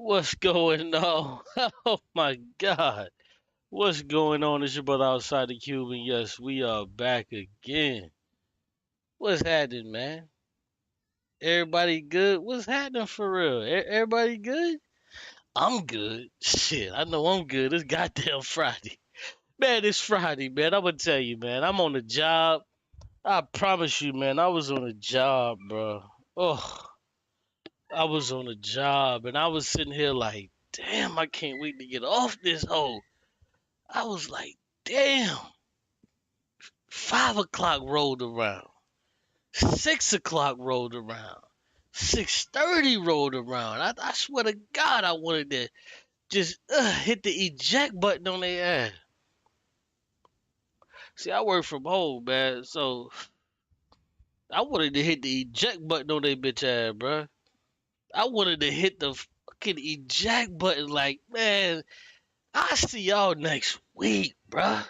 What's going on? Oh my God. What's going on? It's your brother outside the Cube, and yes, we are back again. What's happening, man? Everybody good? What's happening for real? Everybody good? I'm good. Shit, I know I'm good. It's goddamn Friday. Man, it's Friday, man. I'm gonna tell you, man. I'm on the job. I promise you, man. I was on a job, bro. Oh, I was on a job, and I was sitting here like, damn, I can't wait to get off this hole. I was like, damn, 5 o'clock rolled around, 6 o'clock rolled around, 6:30 rolled around. I swear to God, I wanted to just hit the eject button on their ass. See, I work from home, man, so I wanted to hit the eject button on their bitch ass, bro. I wanted to hit the fucking eject button, like, man, I'll see y'all next week, bruh.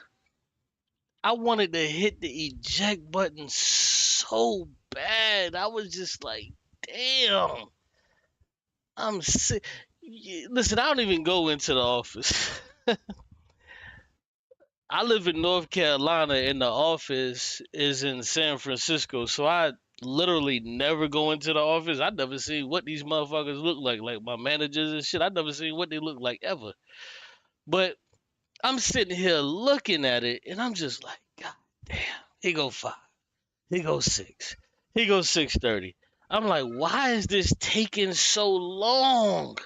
I wanted to hit the eject button so bad. I was just like, damn, I'm sick. Listen, I don't even go into the office. I live in North Carolina and the office is in San Francisco. So I literally never go into the office. I never see what these motherfuckers look like my managers and shit. I never seen what they look like ever. But I'm sitting here looking at it and I'm just like, God damn, here go 5. Here goes 6. Here goes 6:30. I'm like, why is this taking so long?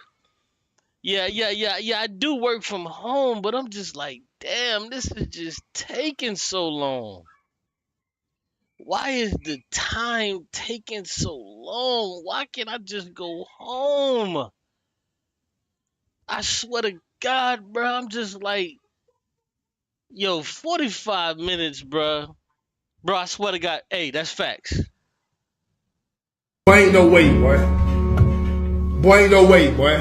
Yeah. I do work from home, but I'm just like, damn, this is just taking so long. Why is the time taking so long? Why can't I just go home? I swear to God, bro, I'm just like, yo, 45 minutes, bro. Bro, I swear to God, hey, that's facts. Boy, ain't no way, boy. Boy, ain't no way, boy.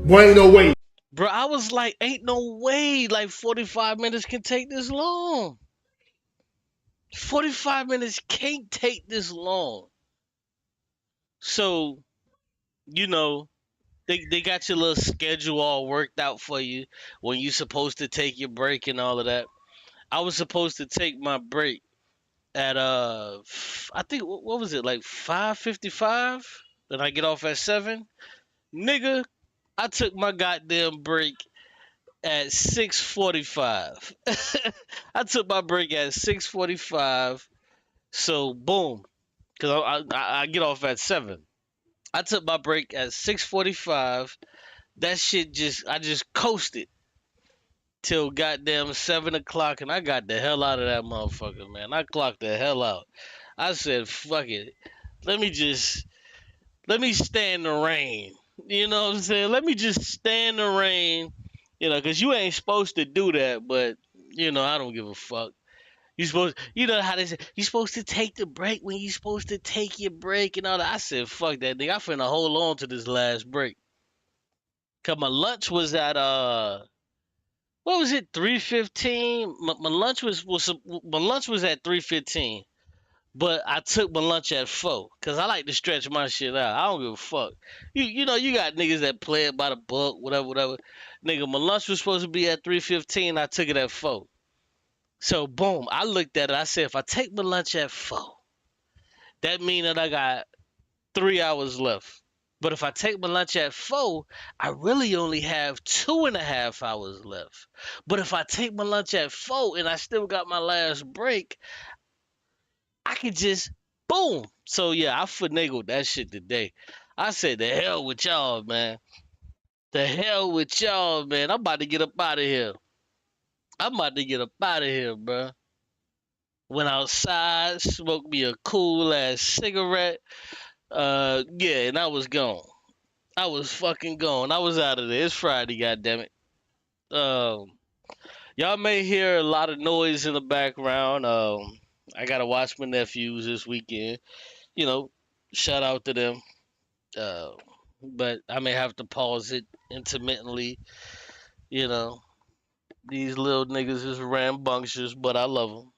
Boy, ain't no way. Bro, I was like, ain't no way like 45 minutes can take this long. 45 minutes can't take this long. So, you know, they got your little schedule all worked out for you when you're supposed to take your break and all of that. I was supposed to take my break at I think what was it, like 5:55? Then I get off at 7. Nigga, I took my goddamn break at 6:45. I took my break at 6:45. So boom, cause I get off at 7. I took my break at 6:45. That shit I just coasted till goddamn 7 o'clock, and I got the hell out of that motherfucker, man. I clocked the hell out. I said, fuck it. Let me stand the rain. You know what I'm saying? Let me just stand the rain. Cause you ain't supposed to do that, but I don't give a fuck. You know how they say, you supposed to take the break when you supposed to take your break and all that. I said, fuck that, nigga. I finna hold on to this last break. Cause my lunch was at, what was it, 3:15? My lunch my lunch was at 3:15. But I took my lunch at 4. Cause I like to stretch my shit out. I don't give a fuck. You got niggas that play it by the book, whatever. Nigga, my lunch was supposed to be at 3:15. I took it at 4. So boom, I looked at it. I said, if I take my lunch at 4, that means that I got 3 hours left. But if I take my lunch at 4, I really only have 2.5 hours left. But if I take my lunch at 4 and I still got my last break, I could just boom. So yeah, I finagled that shit today. I said, the hell with y'all, man. The hell with y'all, man. I'm about to get up out of here. Bro. Went outside, smoked me a cool ass cigarette. Yeah, and I was gone. I was fucking gone. I was out of there. It's Friday, goddammit. Um, y'all may hear a lot of noise in the background. I gotta watch my nephews this weekend. You know, shout out to them. Uh, but I may have to pause it intermittently. You know, these little niggas is rambunctious, but I love them.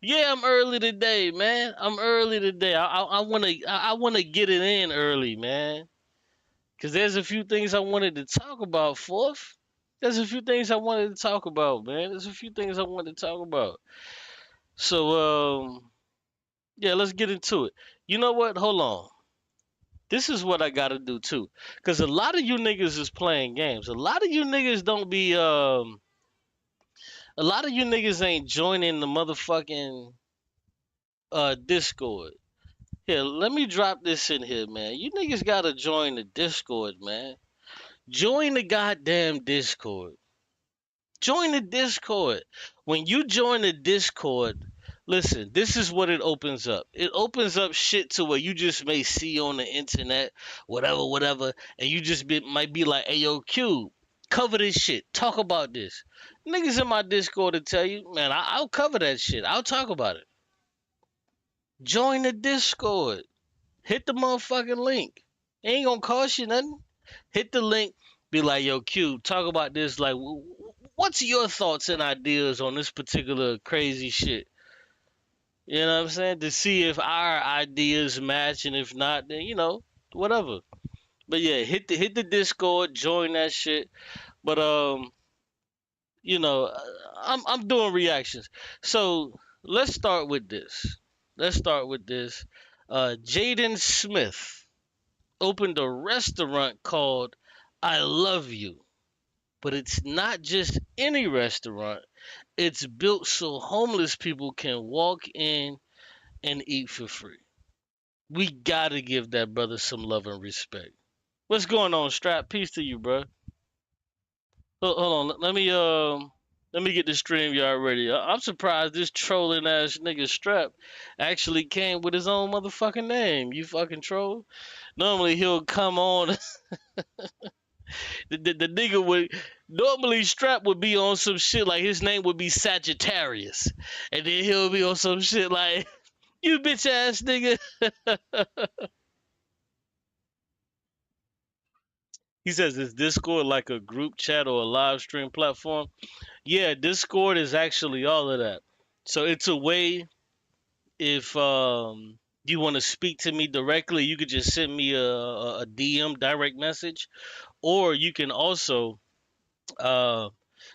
Yeah, I'm early today, man. I'm early today. I wanna get it in early, man. Because there's a few things I wanted to talk about, fourth. There's a few things I wanted to talk about, man. There's a few things I wanted to talk about. So, yeah, let's get into it. You know what? Hold on. This is what I gotta do too. Cause a lot of you niggas is playing games. A lot of you niggas don't be a lot of you niggas ain't joining the motherfucking Discord. Here, let me drop this in here, man. You niggas gotta join the Discord, man. Join the goddamn Discord. Join the Discord. When you join the Discord, listen, this is what it opens up. It opens up shit to where you just may see on the internet, whatever, whatever, and you just might be like, hey, yo, Qube, cover this shit. Talk about this. Niggas in my Discord to tell you, man, I'll cover that shit. I'll talk about it. Join the Discord. Hit the motherfucking link. It ain't gonna cost you nothing. Hit the link. Be like, yo, Qube, talk about this. Like, what's your thoughts and ideas on this particular crazy shit? You know what I'm saying? To see if our ideas match, and if not, then whatever. But yeah, hit the Discord, join that shit. But you know, I'm doing reactions. So let's start with this. Jaden Smith opened a restaurant called I Love You. But it's not just any restaurant. It's built so homeless people can walk in and eat for free. We gotta give that brother some love and respect. What's going on, Strap? Peace to you, bro. Hold on. Let me get the stream yard ready. I'm surprised this trolling ass nigga Strap actually came with his own motherfucking name. You fucking troll. Normally he'll come on. The nigga would normally Strap would be on some shit like his name would be Sagittarius, and then he'll be on some shit like you bitch ass nigga. He says, "Is Discord like a group chat or a live stream platform?" Yeah, Discord is actually all of that. So it's a way if you want to speak to me directly, you could just send me a DM direct message, or you can also uh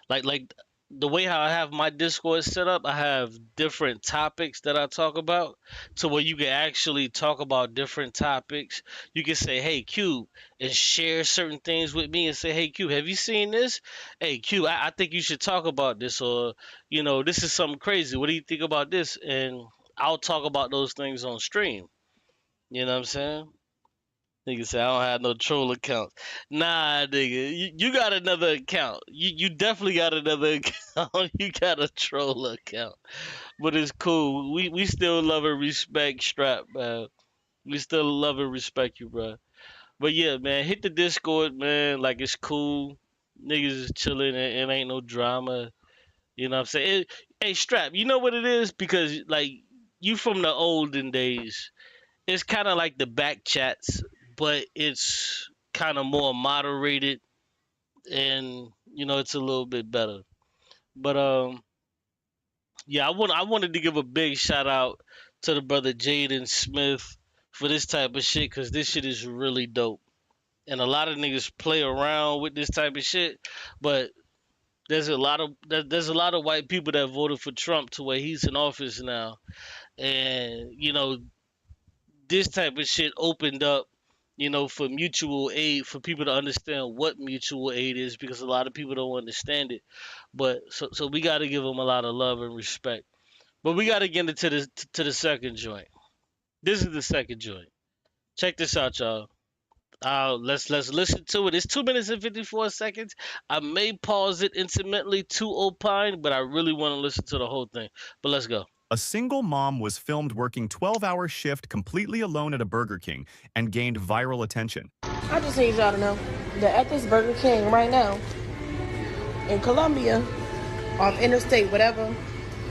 like the way how I have my Discord set up, I have different topics that I talk about to where you can actually talk about different topics. You can say, hey, Qube, and share certain things with me and say, hey, Qube, have you seen this? Hey, Qube, I think you should talk about this, or, this is something crazy. What do you think about this? And I'll talk about those things on stream. You know what I'm saying? Nigga say I don't have no troll accounts. Nah, nigga, you got another account. You definitely got another account. You got a troll account, but it's cool. We still love and respect Strap, man. We still love and respect you, bro. But yeah, man, hit the Discord, man. Like it's cool. Niggas is chilling and ain't no drama. You know what I'm saying? Hey, Strap, you know what it is? Because like you from the olden days. It's kind of like the back chats, but it's kind of more moderated, and it's a little bit better. But yeah, I wanted to give a big shout out to the brother Jaden Smith for this type of shit, because this shit is really dope. And a lot of niggas play around with this type of shit, but there's a lot of white people that voted for Trump to where he's in office now, and this type of shit opened up, for mutual aid, for people to understand what mutual aid is, because a lot of people don't understand it. But so we got to give them a lot of love and respect. But we got to get into the second joint. This is the second joint. Check this out, y'all. Let's listen to it. It's 2 minutes and 54 seconds. I may pause it intermittently to opine, but I really want to listen to the whole thing. But let's go. A single mom was filmed working 12-hour shift completely alone at a Burger King and gained viral attention. I just need y'all to know that at this Burger King right now in Columbia, off interstate, whatever,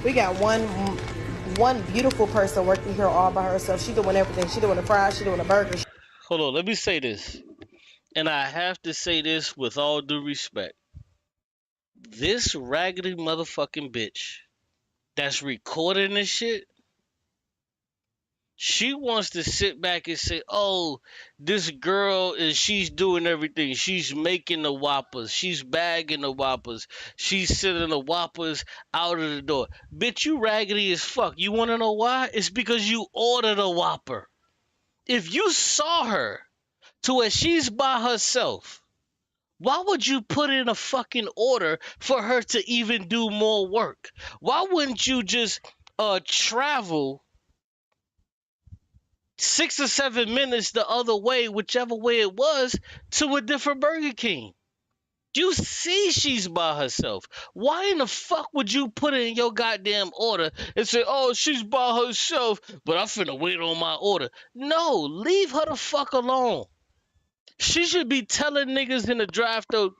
we got one beautiful person working here all by herself. She doing everything. She doing the fries, she doing the burgers. Hold on, let me say this. And I have to say this with all due respect. This raggedy motherfucking bitch that's recording this shit, She wants to sit back and say, "Oh, this girl she's doing everything. She's making the whoppers. She's bagging the whoppers. She's sending the whoppers out of the door." Bitch, you raggedy as fuck. You want to know why? It's because you ordered a whopper. If you saw her to where she's by herself, why would you put in a fucking order for her to even do more work? Why wouldn't you just travel 6 or 7 minutes the other way, whichever way it was, to a different Burger King? You see she's by herself. Why in the fuck would you put in your goddamn order and say, "Oh, she's by herself, but I'm finna wait on my order"? No, leave her the fuck alone. She should be telling niggas in the drive-thru,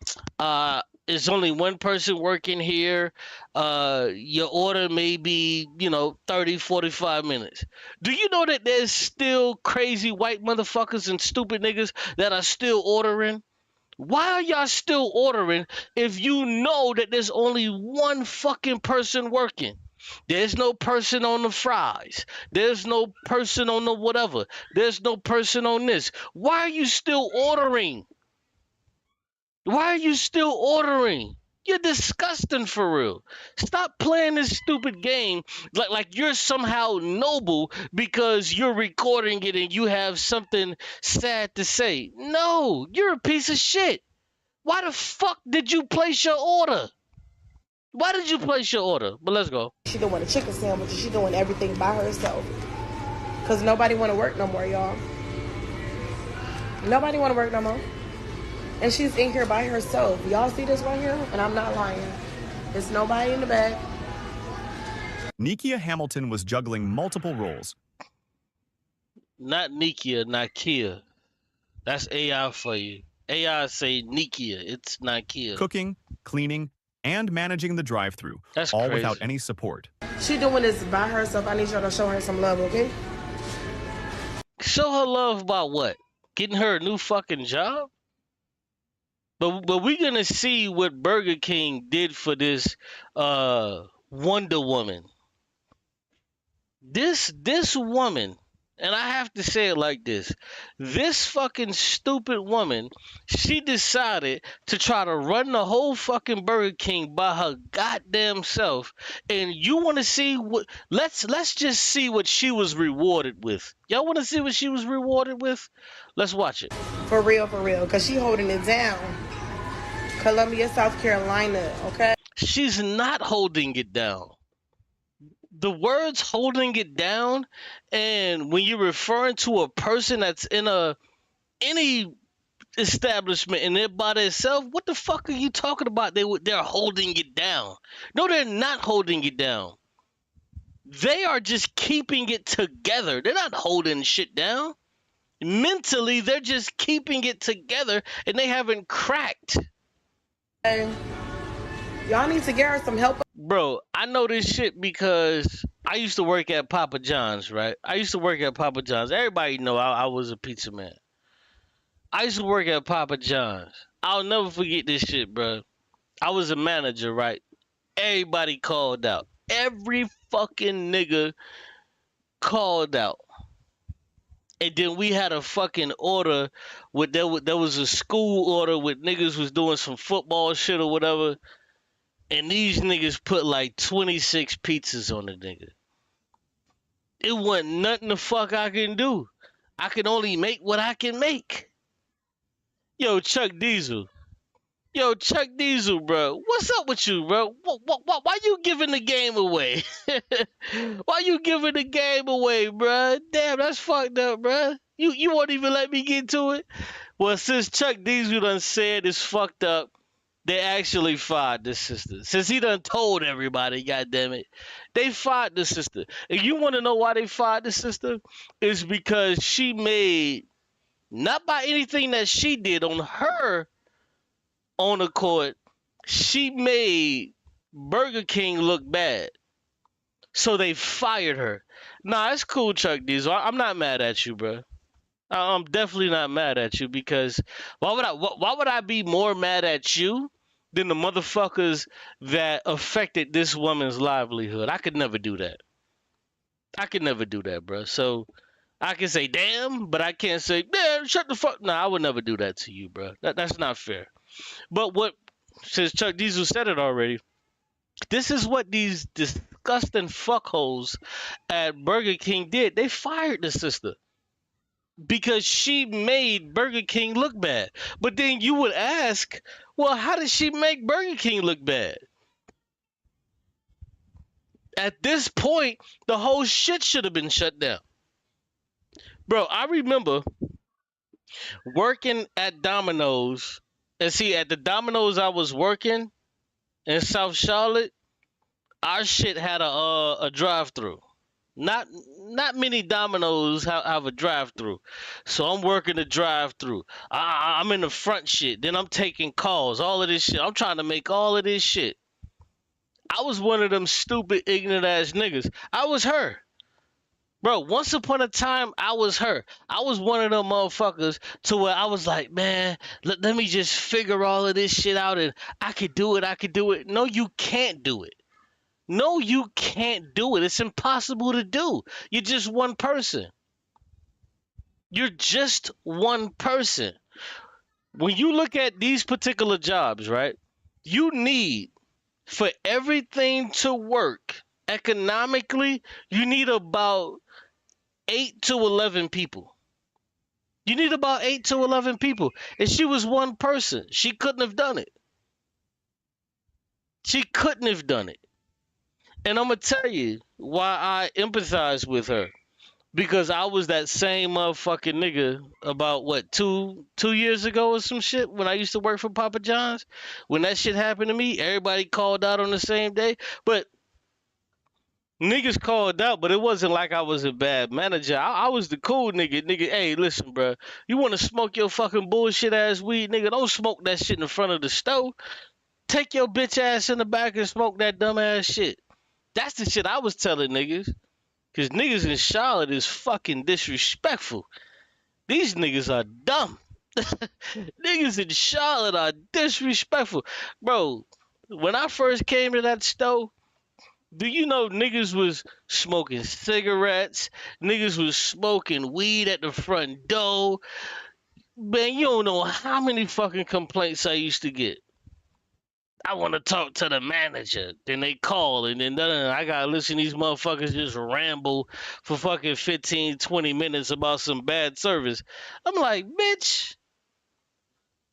"It's only one person working here. Your order may be, 30, 45 minutes. Do you know that there's still crazy white motherfuckers and stupid niggas that are still ordering? Why are y'all still ordering if you know that there's only one fucking person working? There's no person on the fries. There's no person on the whatever. There's no person on this. Why are you still ordering? Why are you still ordering? You're disgusting for real. Stop playing this stupid game like you're somehow noble because you're recording it and you have something sad to say. No, you're a piece of shit. Why the fuck did you place your order? Why did you place your order? But let's go. She doing a chicken sandwich. She doing everything by herself. Because nobody want to work no more, y'all. Nobody want to work no more. And she's in here by herself. Y'all see this right here? And I'm not lying. There's nobody in the back. Nikia Hamilton was juggling multiple roles. Not Nikia, Nakia. That's AI for you. AI say Nikia. It's Nakia. Cooking, cleaning, and managing the drive-thru, That's all crazy. without any support. She doing this by herself. I need y'all to show her some love, okay? Show her love about what? Getting her a new fucking job? But we're gonna see what Burger King did for this Wonder Woman. This woman, and I have to say it like this fucking stupid woman, she decided to try to run the whole fucking Burger King by her goddamn self. And you want to see what? Let's just see what she was rewarded with. Y'all want to see what she was rewarded with? Let's watch it. For real, because she holding it down. Columbia, South Carolina, okay? She's not holding it down. The words "holding it down," and when you're referring to a person that's in any establishment and they're by themselves, what the fuck are you talking about? They're holding it down. No, they're not holding it down. They are just keeping it together. They're not holding shit down. Mentally, they're just keeping it together, and they haven't cracked. Hey, y'all need to get her some help. Bro, I know this shit because I used to work at Papa John's, right? I used to work at Papa John's. Everybody know I was a pizza man. I used to work at Papa John's. I'll never forget this shit, bro. I was a manager, right? Everybody called out. Every fucking nigga called out. And then we had a fucking order with there was a school order with niggas was doing some football shit or whatever. And these niggas put like 26 pizzas on the nigga. It wasn't nothing the fuck I can do. I can only make what I can make. Yo, Chuck Diesel. Yo, Chuck Diesel, bro. What's up with you, bro? Why you giving the game away? Why you giving the game away, bro? Damn, that's fucked up, bro. You won't even let me get to it? Well, since Chuck Diesel done said it's fucked up, they actually fired the sister. Since he done told everybody, goddammit, they fired the sister. And you want to know why they fired the sister? It's because she made, not by anything that she did on her own accord, she made Burger King look bad. So they fired her. Nah, it's cool, Chuck Diesel. I'm not mad at you, bro. I'm definitely not mad at you because why would I be more mad at you than the motherfuckers that affected this woman's livelihood? I could never do that. I could never do that, bro. So I can say damn, but I can't say damn. Shut the fuck. No, I would never do that to you, bro. That's not fair. But what? Since Chuck Diesel said it already, this is what these disgusting fuckholes at Burger King did. They fired the sister because she made Burger King look bad. But then you would ask, well, how did she make Burger King look bad? At this point, the whole shit should have been shut down. Bro, I remember working at Domino's. And see, at the Domino's I was working in South Charlotte, our shit had a drive-through. Not many Domino's have a drive-through. So I'm working the drive-through. I'm in the front shit. Then I'm taking calls. All of this shit. I'm trying to make all of this shit. I was one of them stupid, ignorant ass niggas. I was her. Bro, once upon a time, I was her. I was one of them motherfuckers to where I was like, man, let me just figure all of this shit out and I could do it. I could do it. No, you can't do it. No, you can't do it. It's impossible to do. You're just one person. You're just one person. When you look at these particular jobs, right, you need, for everything to work economically, you need about 8 to 11 people. You need about 8 to 11 people. And she was one person. She couldn't have done it. She couldn't have done it. And I'm going to tell you why I empathize with her. Because I was that same motherfucking nigga about, what, two years ago or some shit when I used to work for Papa John's. When that shit happened to me, everybody called out on the same day. But niggas called out, but it wasn't like I was a bad manager. I was the cool nigga. Nigga, hey, listen, bro. You want to smoke your fucking bullshit ass weed, nigga? Don't smoke that shit in front of the stove. Take your bitch ass in the back and smoke that dumb ass shit. That's the shit I was telling niggas. Because niggas in Charlotte is fucking disrespectful. These niggas are dumb. Niggas in Charlotte are disrespectful. Bro, when I first came to that store, do you know niggas was smoking cigarettes? Niggas was smoking weed at the front door. Man, you don't know how many fucking complaints I used to get. I want to talk to the manager. Then they call, and then I got to listen to these motherfuckers just ramble for fucking 15, 20 minutes about some bad service. I'm like, bitch.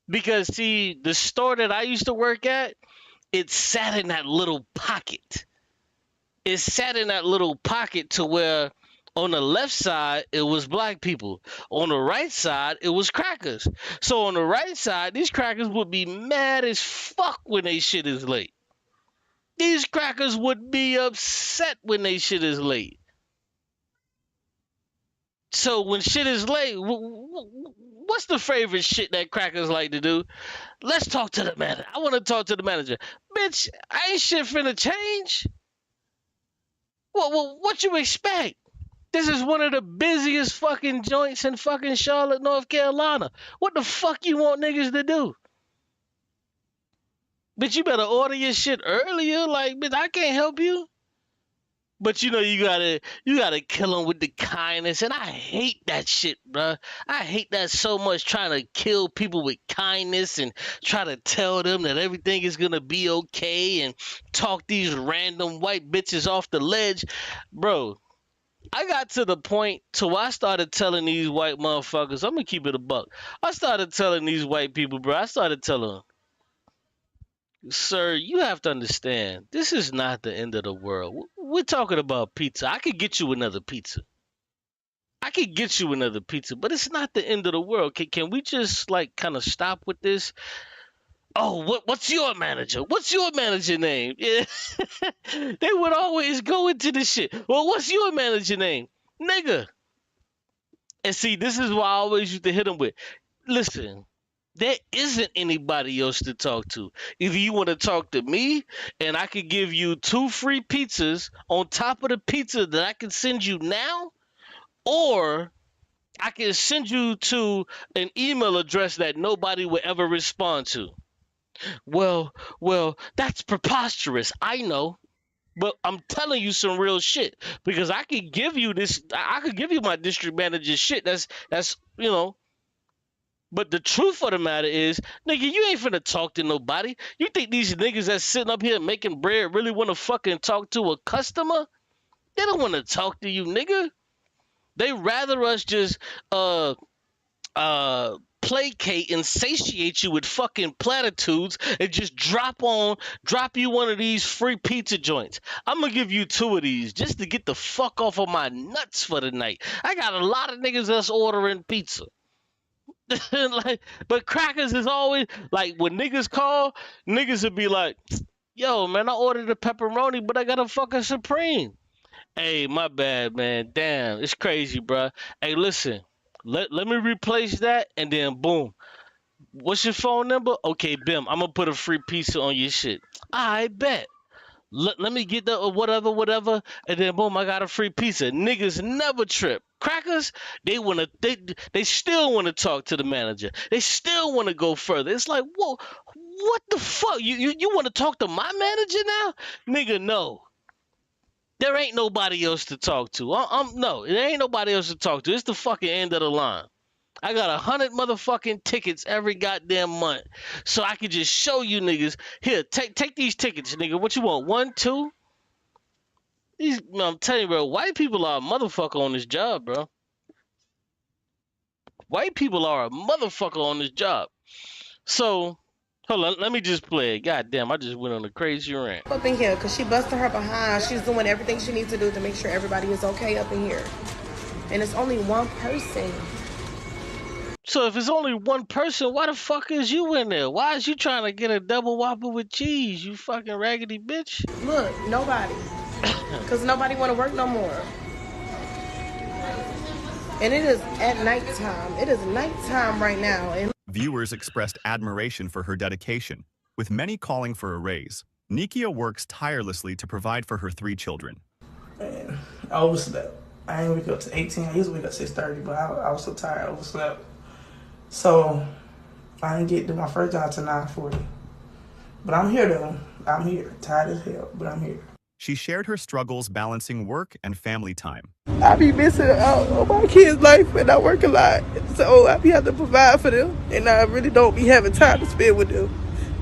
Because, see, the store that I used to work at, it sat in that little pocket. It sat in that little pocket to where on the left side, it was black people. On the right side, it was crackers. So on the right side, these crackers would be mad as fuck when they shit is late. These crackers would be upset when they shit is late. So when shit is late, what's the favorite shit that crackers like to do? Let's talk to the manager. I want to talk to the manager. Bitch, I ain't shit finna change. What you expect? This is one of the busiest fucking joints in fucking Charlotte, North Carolina. What the fuck you want niggas to do? Bitch, you better order your shit earlier. Like, bitch, I can't help you. But you know you gotta kill them with the kindness, and I hate that shit, bruh. I hate that so much, trying to kill people with kindness and try to tell them that everything is gonna be okay and talk these random white bitches off the ledge, bro. I got to the point to where I started telling these white motherfuckers, I'm gonna keep it a buck. I started telling these white people, bro, I started telling them, sir, you have to understand, this is not the end of the world. We're talking about pizza. I could get you another pizza. But it's not the end of the world. Can we just, like, kind of stop with this? Oh, what's your manager? What's your manager name? Yeah. They would always go into this shit. Well, what's your manager name? Nigga. And see, this is why I always used to hit them with, listen, there isn't anybody else to talk to. Either you want to talk to me, and I could give you 2 free pizzas on top of the pizza that I can send you now, or I can send you to an email address that nobody will ever respond to. Well, that's preposterous. I know. But I'm telling you some real shit because I could give you this. I could give you my district manager shit. That's you know. But the truth of the matter is, nigga, you ain't finna talk to nobody. You think these niggas that's sitting up here making bread really want to fucking talk to a customer? They don't want to talk to you, nigga. They rather us just placate and satiate you with fucking platitudes and just drop you one of these free pizza joints. I'm gonna give you 2 of these just to get the fuck off of my nuts for the night. I got a lot of niggas that's ordering pizza. Like, but crackers is always like when niggas call, niggas would be like, yo man, I ordered a pepperoni, but I got a fucking supreme. Hey, my bad, man. Damn, it's crazy, bro. Hey, listen, let me replace that, and then boom. What's your phone number? Okay, Bim, I'm gonna put a free pizza on your shit. I bet. Let me get the whatever, and then boom, I got a free pizza. Niggas never trip. Crackers, they still wanna talk to the manager. They still wanna go further. It's like, whoa, what the fuck? You wanna talk to my manager now? Nigga, no. There ain't nobody else to talk to. No, there ain't nobody else to talk to. It's the fucking end of the line. I got 100 motherfucking tickets every goddamn month, so I can just show you niggas. Here, take these tickets, nigga. What you want? 1, 2? I'm telling you, bro. White people are a motherfucker on this job, bro. White people are a motherfucker on this job. So, hold on. Let me just play it. God damn, I just went on a crazy rant. Up in here, because she busted her behind. She's doing everything she needs to do to make sure everybody is okay up in here. And it's only one person. So if it's only one person, why the fuck is you in there? Why is you trying to get a double whopper with cheese, you fucking raggedy bitch? Look, nobody. Because nobody want to work no more. And it is at nighttime. It is nighttime right now. And Viewers expressed admiration for her dedication, with many calling for a raise. Nikia works tirelessly to provide for her 3 children. Man, I overslept. I didn't wake up to 18. I used to wake up 6:30, but I was so tired, I overslept. So I didn't get to my first job till 9:40. But I'm here though. I'm here. Tired as hell, but I'm here. She shared her struggles balancing work and family time. I be missing out on my kids' life and I work a lot. So I be having to provide for them and I really don't be having time to spend with them.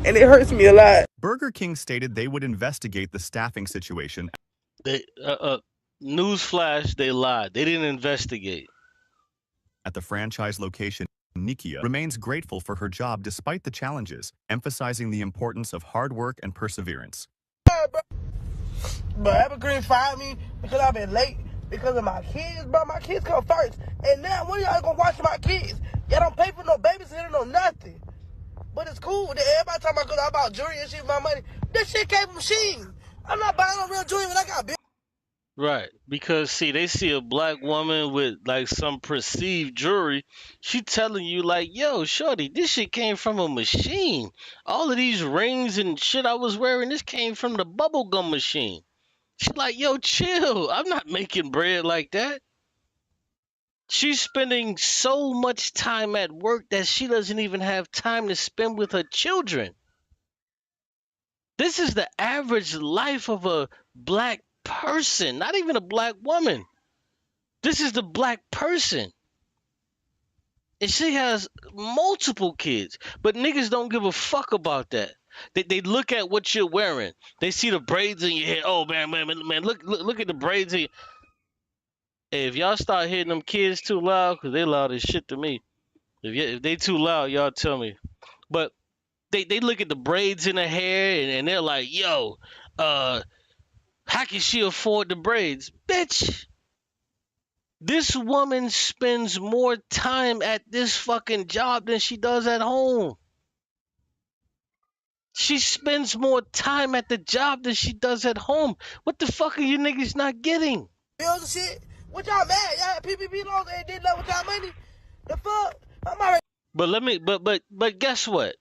And it hurts me a lot. Burger King stated they would investigate the staffing situation. Newsflash, they lied. They didn't investigate. At the franchise location, Nikia remains grateful for her job despite the challenges, emphasizing the importance of hard work and perseverance. But Evergreen fired me because I've been late because of my kids, bro. My kids come first. And now when y'all gonna watch my kids? Y'all don't pay for no babysitter, no nothing. But it's cool that everybody talking about, cause I bought jewelry and shit with my money. That shit came from Shein. I'm not buying no real jewelry when I got bills. Right, because see, they see a black woman with like some perceived jewelry. She telling you like, "Yo, shorty, this shit came from a machine. All of these rings and shit I was wearing, this came from the bubblegum machine." She like, "Yo, chill. I'm not making bread like that." She's spending so much time at work that she doesn't even have time to spend with her children. This is the average life of a black person, not even a black woman. This is the black person. And she has multiple kids, but niggas don't give a fuck about that. They look at what you're wearing. They see the braids in your hair. Oh man, look at the braids in your... Hey, if y'all start hitting them kids too loud, because they loud as shit to me. If they too loud, y'all tell me. But they look at the braids in her hair and they're like, yo, how can she afford the braids? Bitch, this woman spends more time at this fucking job than she does at home. She spends more time at the job than she does at home. What the fuck are you niggas not getting? Bills and shit. What y'all mad? Y'all had PPP loans and did nothing with y'all money? The fuck? I'm already... But guess what?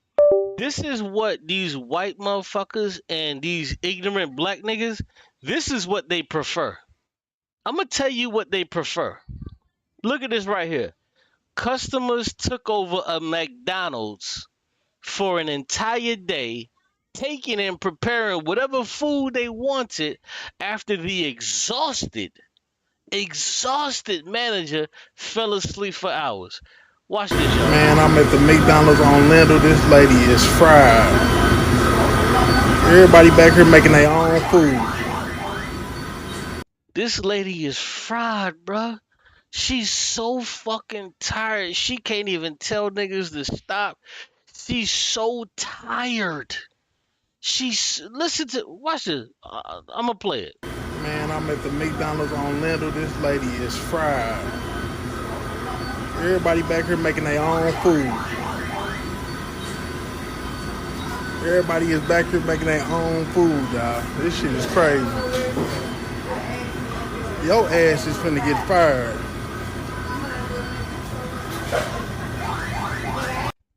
This is what these white motherfuckers and these ignorant black niggas, this is what they prefer. I'm gonna tell you what they prefer. Look at this right here. Customers took over a McDonald's for an entire day taking and preparing whatever food they wanted after the exhausted manager fell asleep for hours. Watch this, y'all. Man, I'm at the McDonald's on Lindell. This lady is fried. Everybody back here making their own food. This lady is fried, bruh. She's so fucking tired. She can't even tell niggas to stop. She's so tired. Watch this. I'm gonna play it. Man, I'm at the McDonald's on Lindell. This lady is fried. Everybody back here making their own food. Everybody is back here making their own food, y'all. This shit is crazy. Your ass is finna get fired.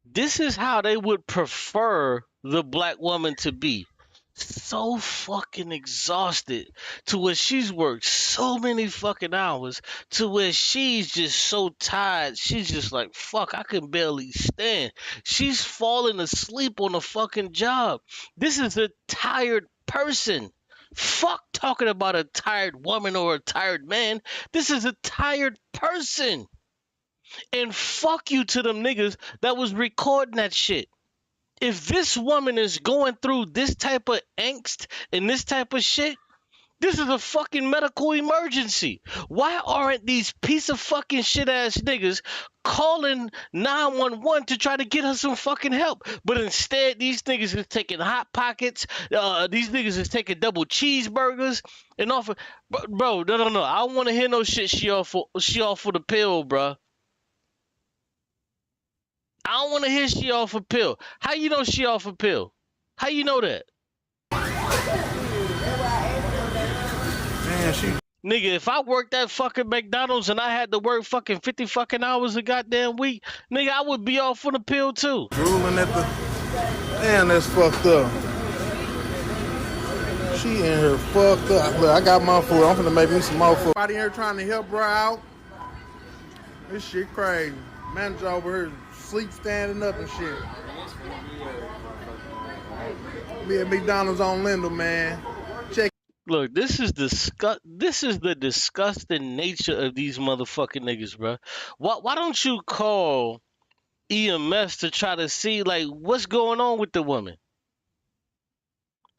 This is how they would prefer the black woman to be. So fucking exhausted to where she's worked so many fucking hours to where she's just so tired. She's just like, fuck, I can barely stand. She's falling asleep on the fucking job. This is a tired person. Fuck talking about a tired woman or a tired man. This is a tired person. And fuck you to them niggas that was recording that shit. If this woman is going through this type of angst and this type of shit, this is a fucking medical emergency. Why aren't these piece of fucking shit ass niggas calling 911 to try to get her some fucking help? But instead, these niggas is taking Hot Pockets. These niggas is taking double cheeseburgers and offer. Bro, no. I don't want to hear no shit. She off for the pill, bro. I don't want to hear she off a pill. How you know she off a pill? How you know that? Man, Nigga, if I worked at fucking McDonald's and I had to work fucking 50 fucking hours a goddamn week, nigga, I would be off on the pill too. drooling at the... Man, that's fucked up. She in here fucked up. Look, I got my food. I'm finna make me some more food. Everybody in here trying to help her out. This shit crazy. Manager over here sleep standing up and shit. Be at McDonald's on Lindell, man. Check. Look, this is the disgusting nature of these motherfucking niggas, bro. Why don't you call EMS to try to see like what's going on with the woman?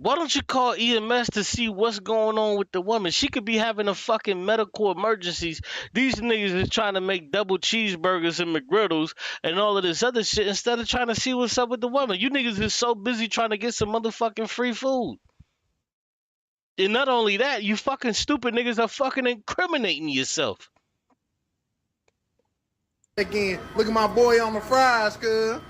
Why don't you call EMS to see what's going on with the woman? She could be having a fucking medical emergencies. These niggas is trying to make double cheeseburgers and McGriddles and all of this other shit instead of trying to see what's up with the woman. You niggas is so busy trying to get some motherfucking free food. And not only that, you fucking stupid niggas are fucking incriminating yourself. Again, look at my boy on the fries, cuz.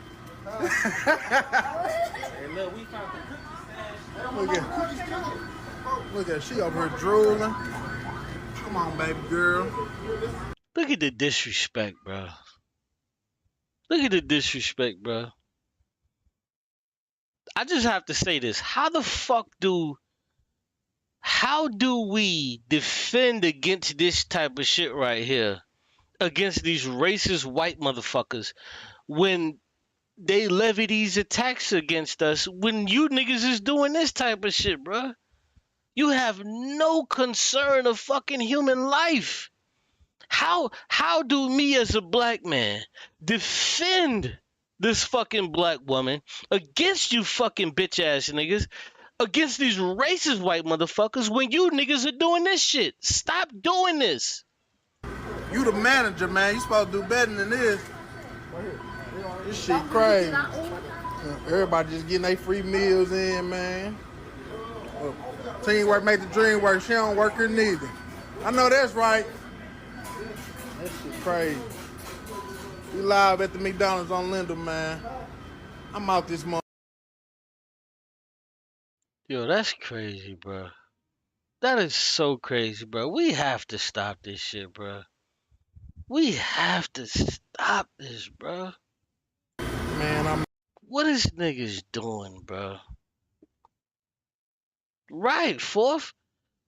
Look at she over here drooling. Come on, baby girl. Look at the disrespect, bro. Look at the disrespect, bro. I just have to say this. How do we defend against this type of shit right here? Against these racist white motherfuckers when they levy these attacks against us when you niggas is doing this type of shit, bruh. You have no concern of fucking human life. How do me as a black man defend this fucking black woman against you fucking bitch ass niggas, against these racist white motherfuckers when you niggas are doing this shit? Stop doing this. You the manager, man. You supposed to do better than this. This shit crazy. Everybody just getting their free meals in, man. Teamwork make the dream work. She don't work here neither. I know that's right. That shit crazy. We live at the McDonald's on Lindell, man. I'm out this month. Yo, that's crazy, bro. That is so crazy, bro. We have to stop this shit, bro. We have to stop this, bro. Man, what is niggas doing, bro? Right, fourth.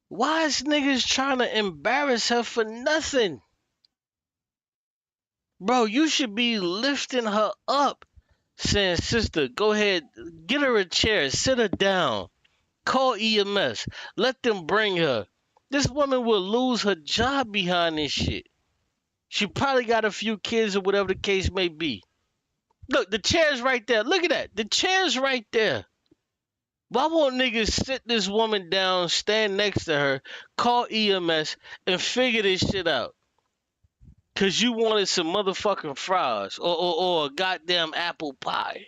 Why is niggas trying to embarrass her for nothing? Bro, you should be lifting her up, saying, sister, go ahead, get her a chair, sit her down, call EMS, let them bring her. This woman will lose her job behind this shit. She probably got a few kids or whatever the case may be. Look, the chair's right there. Look at that. The chair's right there. Why won't niggas sit this woman down, stand next to her, call EMS, and figure this shit out? Cause you wanted some motherfucking fries or a goddamn apple pie.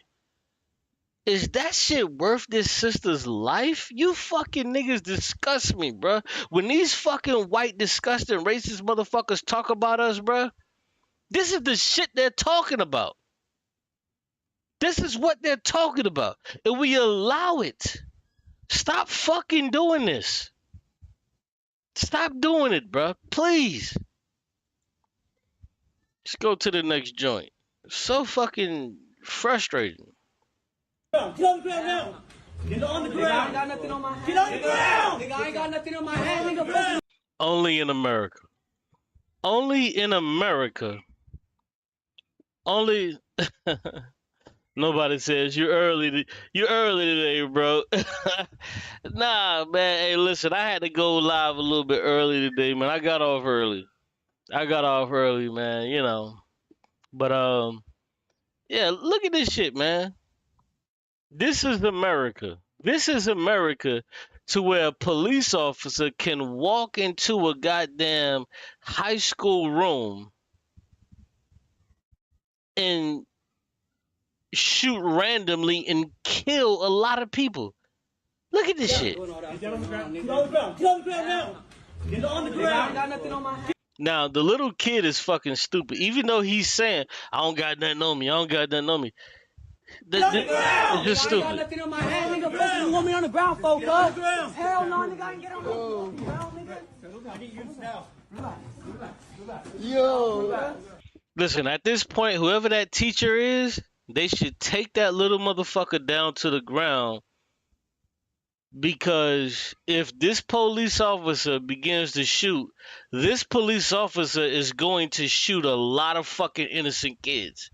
Is that shit worth this sister's life? You fucking niggas disgust me, bruh. When these fucking white, disgusting, racist motherfuckers talk about us, bruh, this is the shit they're talking about. This is what they're talking about. And we allow it. Stop fucking doing this. Stop doing it, bruh. Please. Let's go to the next joint. So fucking frustrating. Get on the ground now. Get on the ground. I ain't got nothing on my hand. Get on the ground. Nigga, I ain't got nothing on my hand. Nigga, only in America. Only in America. Only. Nobody says you're early. You're early today, bro. Nah, man. Hey, listen. I had to go live a little bit early today, man. I got off early, man. You know. But yeah. Look at this shit, man. This is America. This is America, to where a police officer can walk into a goddamn high school room and shoot randomly and kill a lot of people. Look at this shit. Get on the ground. Get on the ground. Get on the ground now. Get on the ground. I ain't got nothing on my hand. Now, the little kid is fucking stupid. Even though he's saying, I don't got nothing on me. I don't got nothing on me. It's just stupid. I ain't got nothing on my hand, nigga. You want me on the ground, folks? Hell no, nigga. I ain't get on the ground, nigga. I get used now. Yo. Listen, at this point, whoever that teacher is, they should take that little motherfucker down to the ground, because if this police officer begins to shoot, this police officer is going to shoot a lot of fucking innocent kids.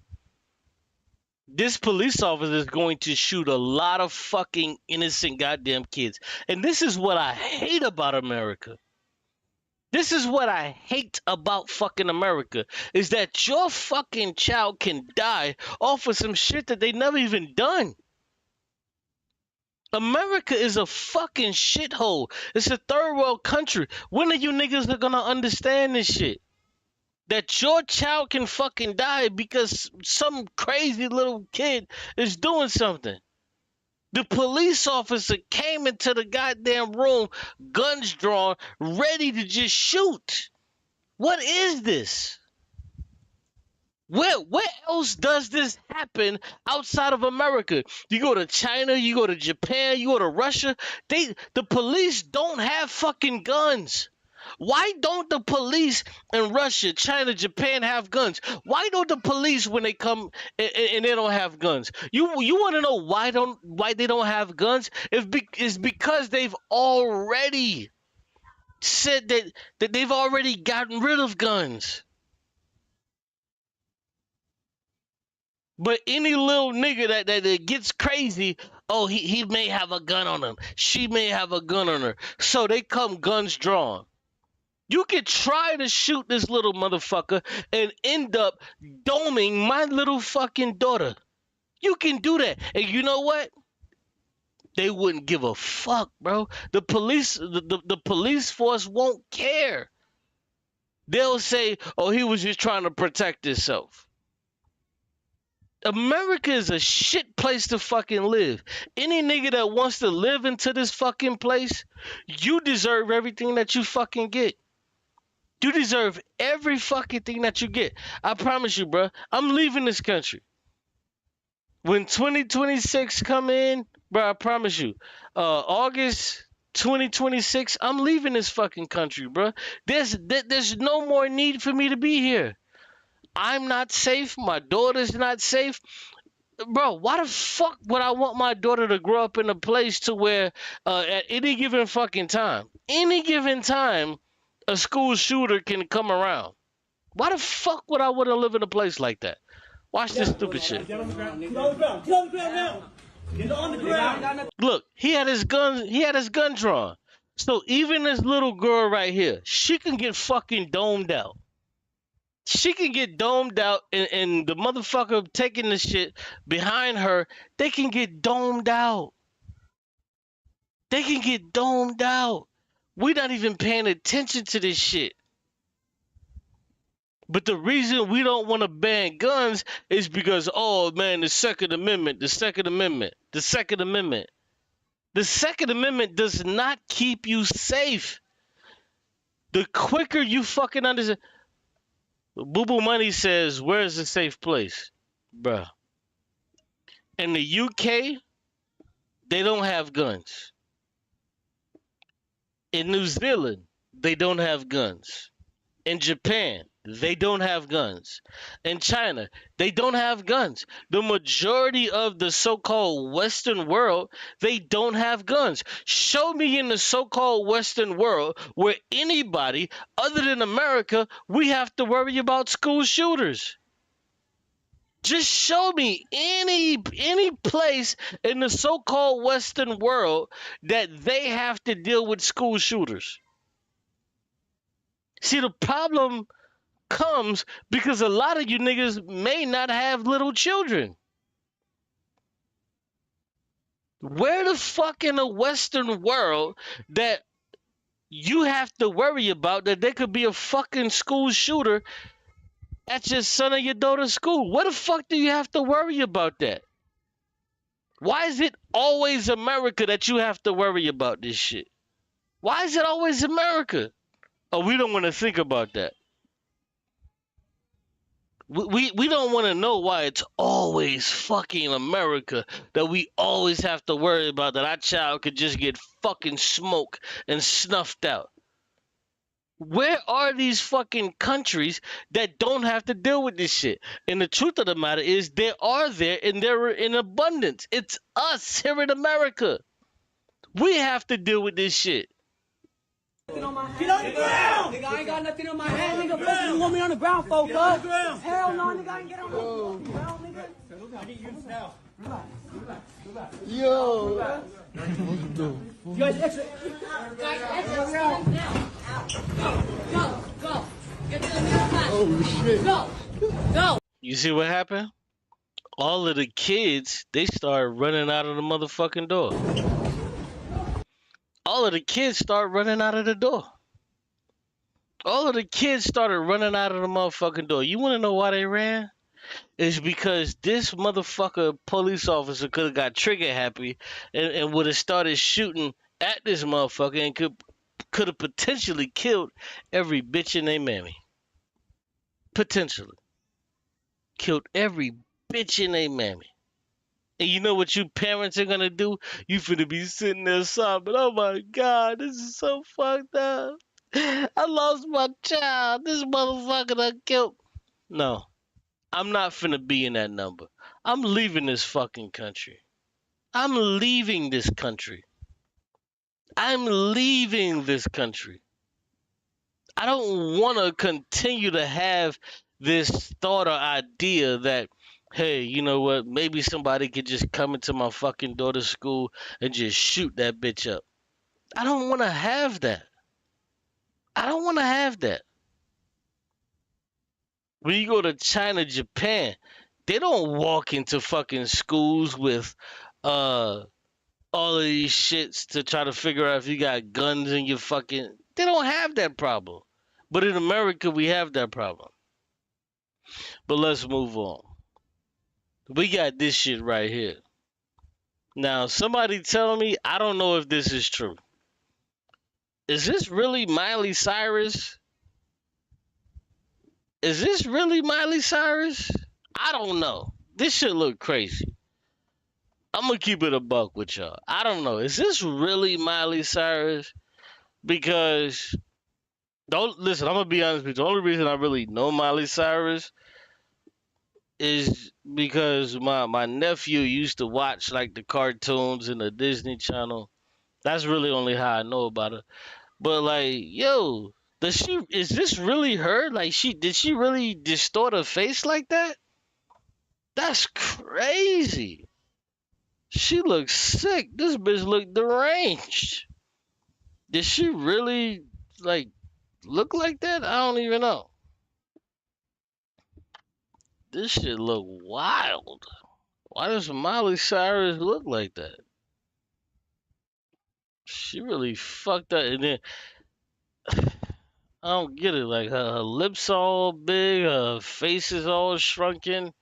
This police officer is going to shoot a lot of fucking innocent goddamn kids. And this is what I hate about America. This is what I hate about fucking America, is that your fucking child can die off of some shit that they never even done. America is a fucking shithole. It's a third world country. When are you niggas are gonna understand this shit? That your child can fucking die because some crazy little kid is doing something. The police officer came into the goddamn room, guns drawn, ready to just shoot. What is this? Where else does this happen outside of America? You go to China, you go to Japan, you go to Russia. The police don't have fucking guns. Why don't the police in Russia, China, Japan have guns? Why don't the police, when they come and they don't have guns? You want to know why they don't have guns? It's because they've already said that they've already gotten rid of guns. But any little nigga that gets crazy, oh, he may have a gun on him. She may have a gun on her. So they come guns drawn. You could try to shoot this little motherfucker and end up doming my little fucking daughter. You can do that. And you know what? They wouldn't give a fuck, bro. The police force won't care. They'll say, oh, he was just trying to protect himself. America is a shit place to fucking live. Any nigga that wants to live into this fucking place, you deserve everything that you fucking get. You deserve every fucking thing that you get. I promise you, bro. I'm leaving this country. When 2026 come in, bro, I promise you, August 2026, I'm leaving this fucking country, bro. There's no more need for me to be here. I'm not safe. My daughter's not safe. Bro, why the fuck would I want my daughter to grow up in a place to where at any given fucking time, a school shooter can come around? Why the fuck would I want to live in a place like that? Watch this stupid shit. Get on the ground. Get on the ground. Get on the ground now. Get on the ground. Look, he had his gun drawn. So even this little girl right here, she can get fucking domed out. She can get domed out, and the motherfucker taking the shit behind her, they can get domed out. They can get domed out. We're not even paying attention to this shit. But the reason we don't want to ban guns is because, oh man, the Second Amendment, the Second Amendment, the Second Amendment. The Second Amendment does not keep you safe. The quicker you fucking understand. Boo Boo Money says, where's the safe place? Bruh. In the UK, they don't have guns. In New Zealand, they don't have guns. In Japan, they don't have guns. In China, they don't have guns. The majority of the so-called Western world, they don't have guns. Show me in the so-called Western world where anybody other than America, we have to worry about school shooters. Just show me any place in the so-called Western world that they have to deal with school shooters. See, the problem comes because a lot of you niggas may not have little children. Where the fuck in the Western world that you have to worry about that there could be a fucking school shooter at your son or your daughter's school? Where the fuck do you have to worry about that? Why is it always America that you have to worry about this shit? Why is it always America? Oh, we don't want to think about that. We don't want to know why it's always fucking America that we always have to worry about that our child could just get fucking smoked and snuffed out. Where are these fucking countries that don't have to deal with this shit? And the truth of the matter is they are there and they're in abundance. It's us here in America. We have to deal with this shit. Get on the ground! Nigga, I ain't got nothing on my hand. Nigga, fuck you want me on the ground, folks. Hell no, nigga, I ain't get on the ground, nigga. I need you now. Yo. You guys exit. Go. Get to the middle class. Oh shit. Go. You see what happened? All of the kids, they started running out of the motherfucking door. All of the kids start running out of the door. All of the kids started running out of the motherfucking door. You want to know why they ran? It's because this motherfucker police officer could have got trigger happy and would have started shooting at this motherfucker and could have potentially killed every bitch in their mammy. Potentially. Killed every bitch in their mammy. And you know what you parents are gonna do? You finna be sitting there sobbing. Oh my God, this is so fucked up. I lost my child. This motherfucker done killed. No, I'm not finna be in that number. I'm leaving this fucking country. I'm leaving this country. I'm leaving this country. I don't want to continue to have this thought or idea that, hey, you know what? Maybe somebody could just come into my fucking daughter's school and just shoot that bitch up. I don't want to have that. I don't want to have that. When you go to China, Japan, they don't walk into fucking schools with all of these shits to try to figure out if you got guns in your fucking... They don't have that problem. But in America, we have that problem. But let's move on. We got this shit right here. Now, somebody tell me, I don't know if this is true. Is this really Miley Cyrus? Is this really Miley Cyrus? I don't know. This shit look crazy. I'm gonna keep it a buck with y'all. I don't know. Is this really Miley Cyrus? Because, listen, I'm gonna be honest with you. The only reason I really know Miley Cyrus is because my nephew used to watch like the cartoons in the Disney Channel. That's really only how I know about her. But like, yo, is this really her? Like, did she really distort her face like that? That's crazy. She looks sick. This bitch look deranged. Did she really like look like that? I don't even know. This shit look wild. Why does Miley Cyrus look like that? She really fucked up. And then I don't get it. Like her lips all big, her face is all shrunken.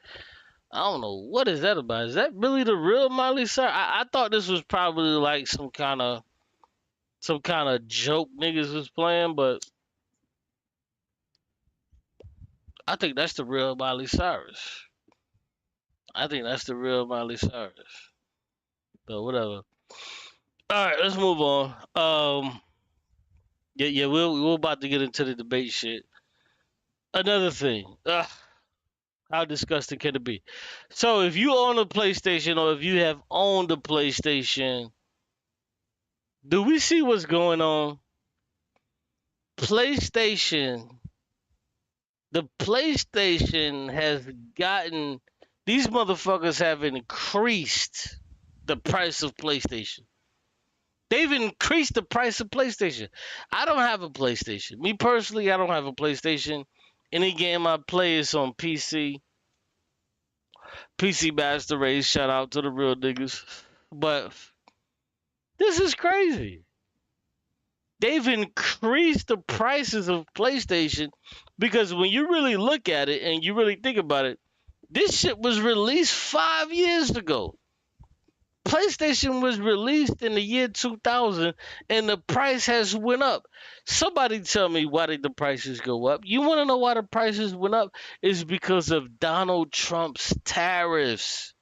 I don't know what is that about. Is that really the real Miley Cyrus? I thought this was probably like some kind of joke niggas was playing, but I think that's the real Miley Cyrus. I think that's the real Miley Cyrus. But whatever. All right, let's move on. Yeah, we're about to get into the debate shit. Another thing. How disgusting can it be? So if you own a PlayStation or if you have owned a PlayStation, do we see what's going on? The PlayStation has gotten, these motherfuckers have increased the price of PlayStation. They've increased the price of PlayStation. I don't have a PlayStation. Me personally, I don't have a PlayStation. Any game I play is on PC. PC Master Race, shout out to the real niggas. But this is crazy. They've increased the prices of PlayStation because when you really look at it and you really think about it, this shit was released 5 years ago. PlayStation was released in the year 2000 and the price has went up. Somebody tell me why did the prices go up? You want to know why the prices went up? It's because of Donald Trump's tariffs.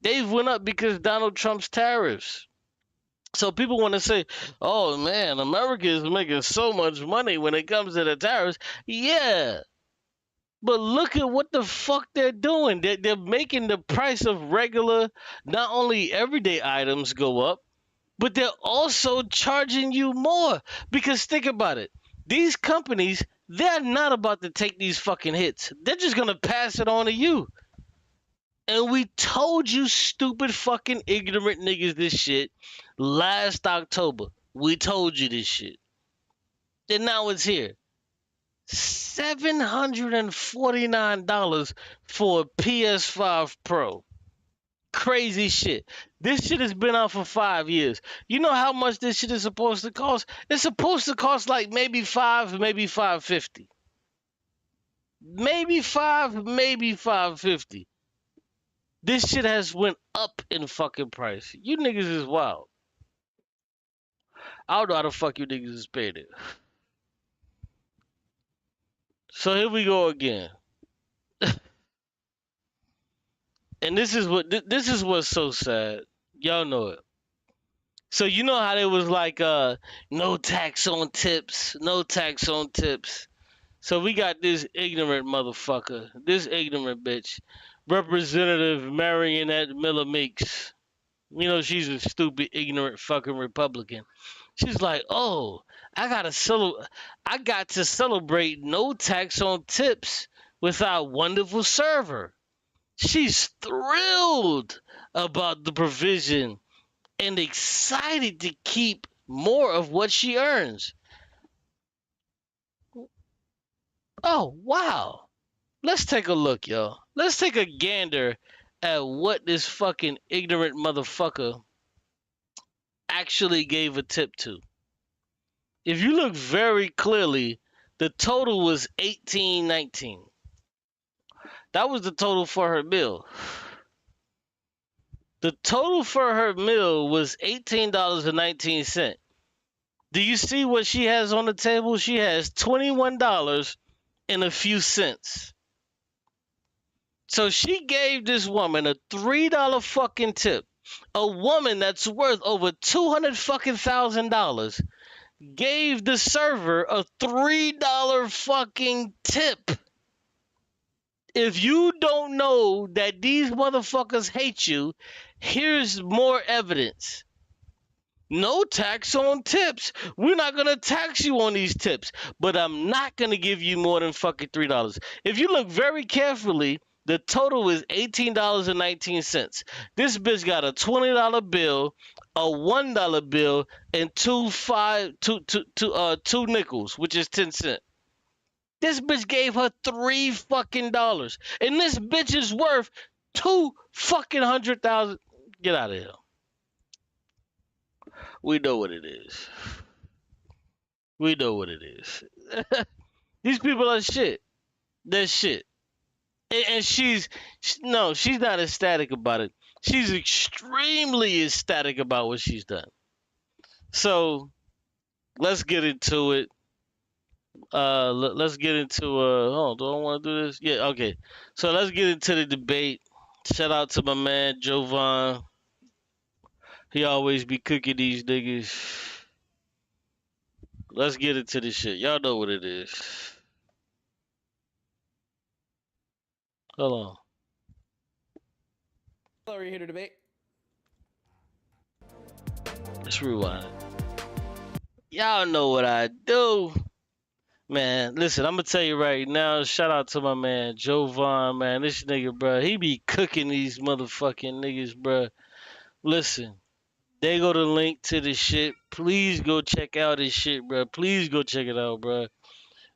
They've went up because Donald Trump's tariffs. So people want to say, oh man, America is making so much money when it comes to the tariffs. Yeah. But look at what the fuck they're doing. They're making the price of regular, not only everyday items go up, but they're also charging you more. Because think about it. These companies, they're not about to take these fucking hits. They're just going to pass it on to you. And we told you stupid fucking ignorant niggas this shit last October. We told you this shit. And now it's here. $749 for a PS5 Pro. Crazy shit. This shit has been out for 5 years. You know how much this shit is supposed to cost? It's supposed to cost like maybe $550. Maybe $550. This shit has went up in fucking price. You niggas is wild. I don't know how the fuck you niggas is paying it. So here we go again. And this is what's so sad. Y'all know it. So you know how there was like no tax on tips, no tax on tips. So we got this ignorant motherfucker, this ignorant bitch, Representative Marionette Miller Meeks. You know she's a stupid, ignorant fucking Republican. She's like, oh, I got to celebrate no tax on tips with our wonderful server. She's thrilled about the provision and excited to keep more of what she earns. Oh, wow. Let's take a look, y'all. Let's take a gander at what this fucking ignorant motherfucker actually gave a tip to. If you look very clearly, the total was $18.19. That was the total for her meal. The total for her meal was $18.19. Do you see what she has on the table? She has $21 and a few cents. So she gave this woman a $3 fucking tip. A woman that's worth over $200,000 gave the server a $3 fucking tip. If you don't know that these motherfuckers hate you, here's more evidence. No tax on tips. We're not going to tax you on these tips, but I'm not going to give you more than fucking $3. If you look very carefully, The total is $18.19. This bitch got a $20 bill, a $1 bill, and two nickels, which is 10 cents. This bitch gave her $3 fucking dollars, and this bitch is worth $200,000. Get out of here. We know what it is. We know what it is. These people are shit. They're shit. And she's not ecstatic about it. She's extremely ecstatic about what she's done. So let's get into it. Let's get into do I want to do this? Yeah, okay. So let's get into the debate. Shout out to my man Jovan. He always be cooking these niggas. Let's get into this shit. Y'all know what it is. Hold on. Hello, are you here to debate? Let's rewind. Y'all know what I do. Man, listen, I'm gonna tell you right now, shout out to my man Jovan, man. This nigga, bro, he be cooking these motherfucking niggas, bro. Listen, they go to link to the shit. Please go check out his shit, bro. Please go check it out, bro.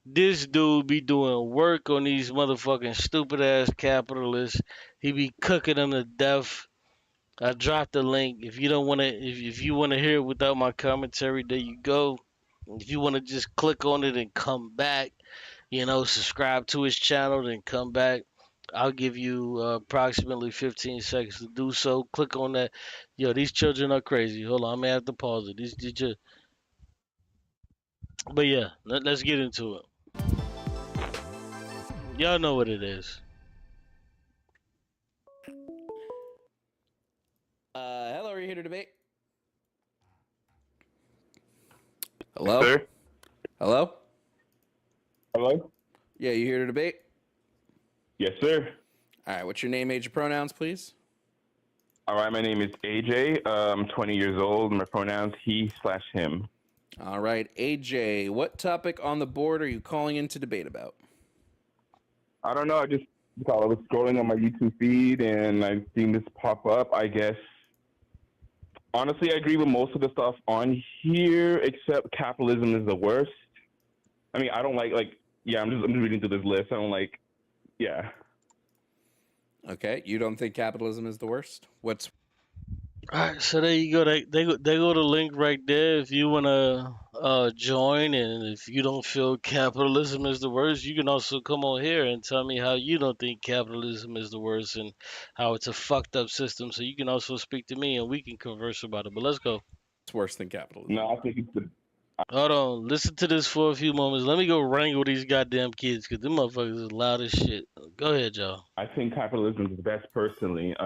This dude be doing work on these motherfucking stupid ass capitalists. He be cooking them to death. I dropped the link. If you don't wanna, if you wanna hear it without my commentary, there you go. If you wanna just click on it and come back, subscribe to his channel, then come back. I'll give you approximately 15 seconds to do so. Click on that. Yo, these children are crazy. Hold on, I may have to pause it. These just... But yeah, let's get into it. Y'all know what it is. Hello, are you here to debate? Hello? Sir? Hello? Hello? Yeah, you here to debate? Yes, sir. All right, what's your name, age, and pronouns, please? All right, my name is AJ. I'm 20 years old. My pronouns he/him. All right, AJ, what topic on the board are you calling in to debate about? I don't know. I was scrolling on my YouTube feed and I've seen this pop up. I guess, honestly, I agree with most of the stuff on here, except capitalism is the worst. I mean, I don't I'm just reading through this list. I don't like, yeah. Okay, you don't think capitalism is the worst? What's... All right, so there you go. They go to link right there if you wanna join, and if you don't feel capitalism is the worst, you can also come on here and tell me how you don't think capitalism is the worst and how it's a fucked up system. So you can also speak to me and we can converse about it. But let's go. It's worse than capitalism. No, I think it's the... Hold on, listen to this for a few moments. Let me go wrangle these goddamn kids because them motherfuckers is loud as shit. Go ahead, y'all. I think capitalism is the best personally.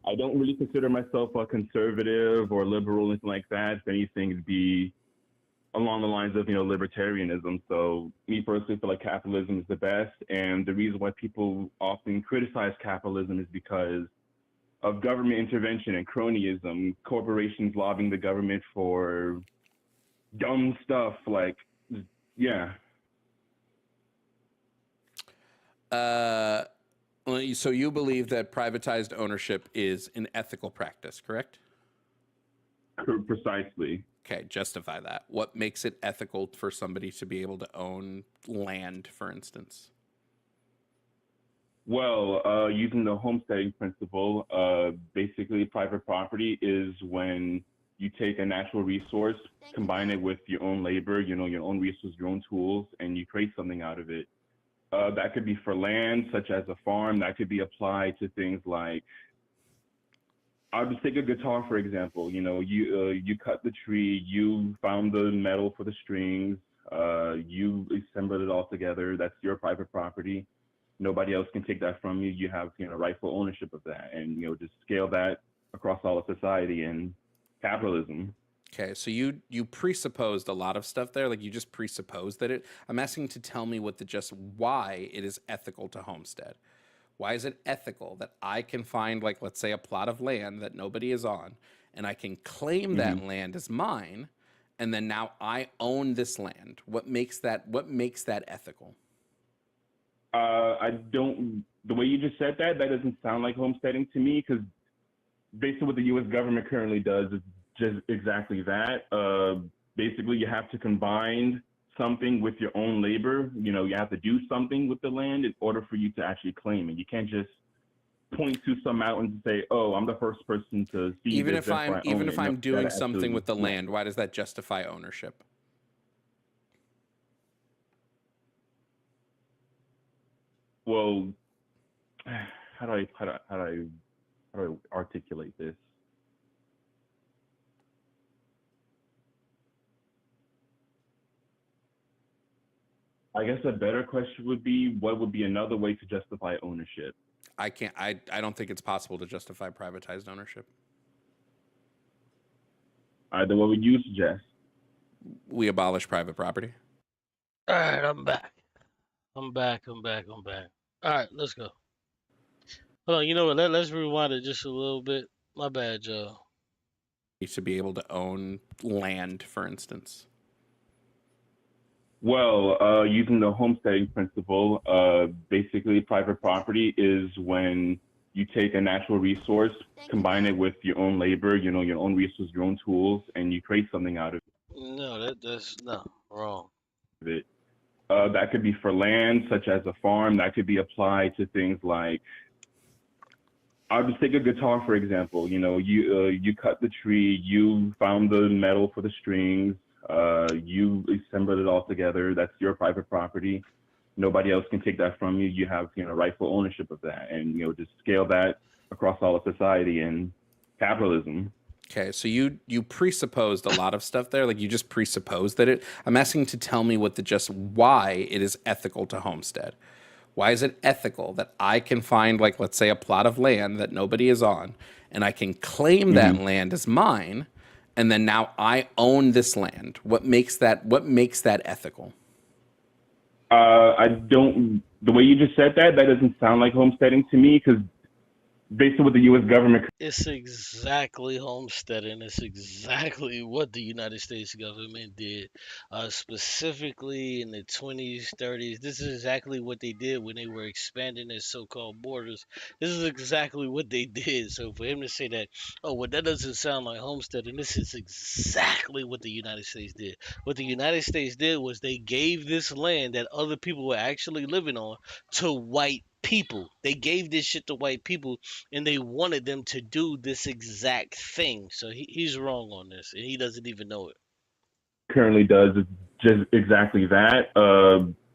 I don't really consider myself a conservative or liberal, anything like that. If anything, it'd be along the lines of, libertarianism. So me personally feel like capitalism is the best. And the reason why people often criticize capitalism is because of government intervention and cronyism, corporations lobbying the government for dumb stuff like, yeah. So you believe that privatized ownership is an ethical practice, correct? Precisely. Okay, justify that. What makes it ethical for somebody to be able to own land, for instance? Well, using the homesteading principle, basically private property is when you take a natural resource, combine it with your own labor, your own resources, your own tools, and you create something out of it. That could be for land, such as a farm. That could be applied to things like, I'll just take a guitar, for example. You cut the tree, you found the metal for the strings, you assembled it all together. That's your private property. Nobody else can take that from you. You have, rightful ownership of that, and just scale that across all of society and capitalism. Okay, so you presupposed a lot of stuff there. Like you just presupposed that it. I'm asking to tell me why it is ethical to homestead. Why is it ethical that I can find, like, let's say, a plot of land that nobody is on, and I can claim that land as mine, and then now I own this land? What makes that ethical? I don't. The way you just said that doesn't sound like homesteading to me, because basically what the U.S. government currently does is just exactly that. Basically, you have to combine something with your own labor. You know, you have to do something with the land in order for you to actually claim it. You can't just point to some mountain and say, "Oh, I'm the first person to see Even this." if I'm doing something with the land, why does that justify ownership? Well, how do I articulate this? I guess a better question would be, what would be another way to justify ownership? I don't think it's possible to justify privatized ownership. Either what would you suggest? We abolish private property. All right, I'm back. I'm back. All right, let's go. Hold on, you know what? Let's rewind it just a little bit. My bad, Joe. You should be able to own land, for instance. Well, using the homesteading principle, basically private property is when you take a natural resource, combine it with your own labor, you know, your own resources, your own tools, and you create something out of No, that's no wrong. it. That could be for land, such as a farm. That could be applied to things like, I'll just take a guitar, for example. You know, you cut the tree, you found the metal for the strings, you assembled it all together. That's your private property. Nobody else can take that from you. You have, you know, rightful ownership of that, and, you know, just scale that across all of society and capitalism. Okay, so you presupposed a lot of stuff there. Like, you just presupposed that it. I'm asking to tell me why it is ethical to homestead. Why is it ethical that I can find, like, let's say, a plot of land that nobody is on, and I can claim that land as mine, and then now I own this land? What makes that ethical? I don't. The way you just said that doesn't sound like homesteading to me, because based on what the U.S. government. It's exactly homesteading. It's exactly what the United States government did, specifically in the 20s, 30s. This is exactly what they did when they were expanding their so-called borders. This is exactly what they did. So for him to say that, oh, well, that doesn't sound like homesteading, this is exactly what the United States did. What the United States did was they gave this land that other people were actually living on to white people. They gave this shit to white people, and they wanted them to do this exact thing. So he's wrong on this, and he doesn't even know it. Currently does is just exactly that.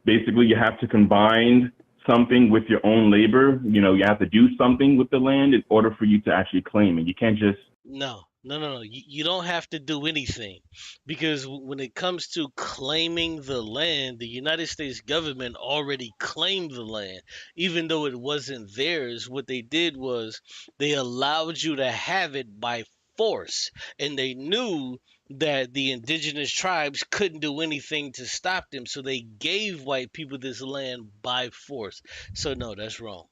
Basically, you have to combine something with your own labor. You know, you have to do something with the land in order for you to actually claim it. You can't just. No. You don't have to do anything, because when it comes to claiming the land, the United States government already claimed the land, even though it wasn't theirs. What they did was they allowed you to have it by force, and they knew that the indigenous tribes couldn't do anything to stop them, so they gave white people this land by force. So no, that's wrong.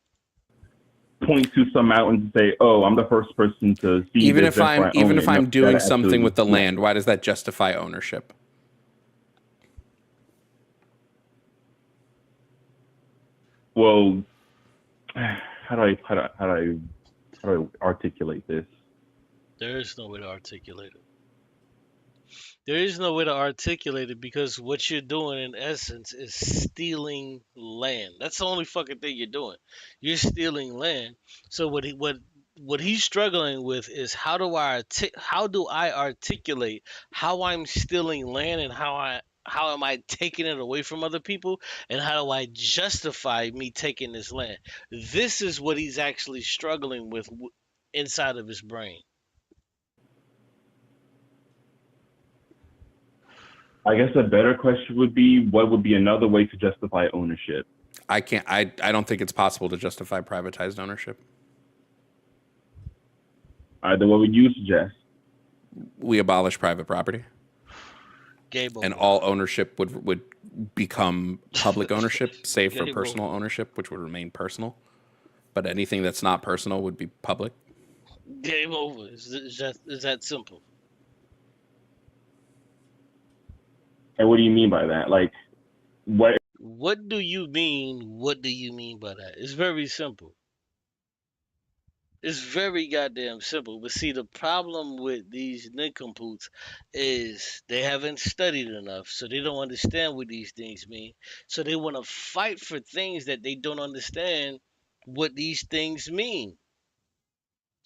Point to some mountain and say, "Oh, I'm the first person to see." Even this, if I'm doing something with the land, why does that justify ownership? Well, how do I articulate this? There is no way to articulate it. There is no way to articulate it, because what you're doing in essence is stealing land. That's the only fucking thing you're doing. You're stealing land. So what he's struggling with is how do I articulate how I'm stealing land, and how am I taking it away from other people, and how do I justify me taking this land? This is what he's actually struggling with inside of his brain. I guess a better question would be, what would be another way to justify ownership? I don't think it's possible to justify privatized ownership. Either what would you suggest? We abolish private property. And all ownership would become public ownership, save for personal ownership, which would remain personal. But anything that's not personal would be public. Game over. Is that simple? And what do you mean by that? Like, what? What do you mean? What do you mean by that? It's very simple. It's very goddamn simple. But see, the problem with these nincompoops is they haven't studied enough, so they don't understand what these things mean. So they want to fight for things that they don't understand what these things mean.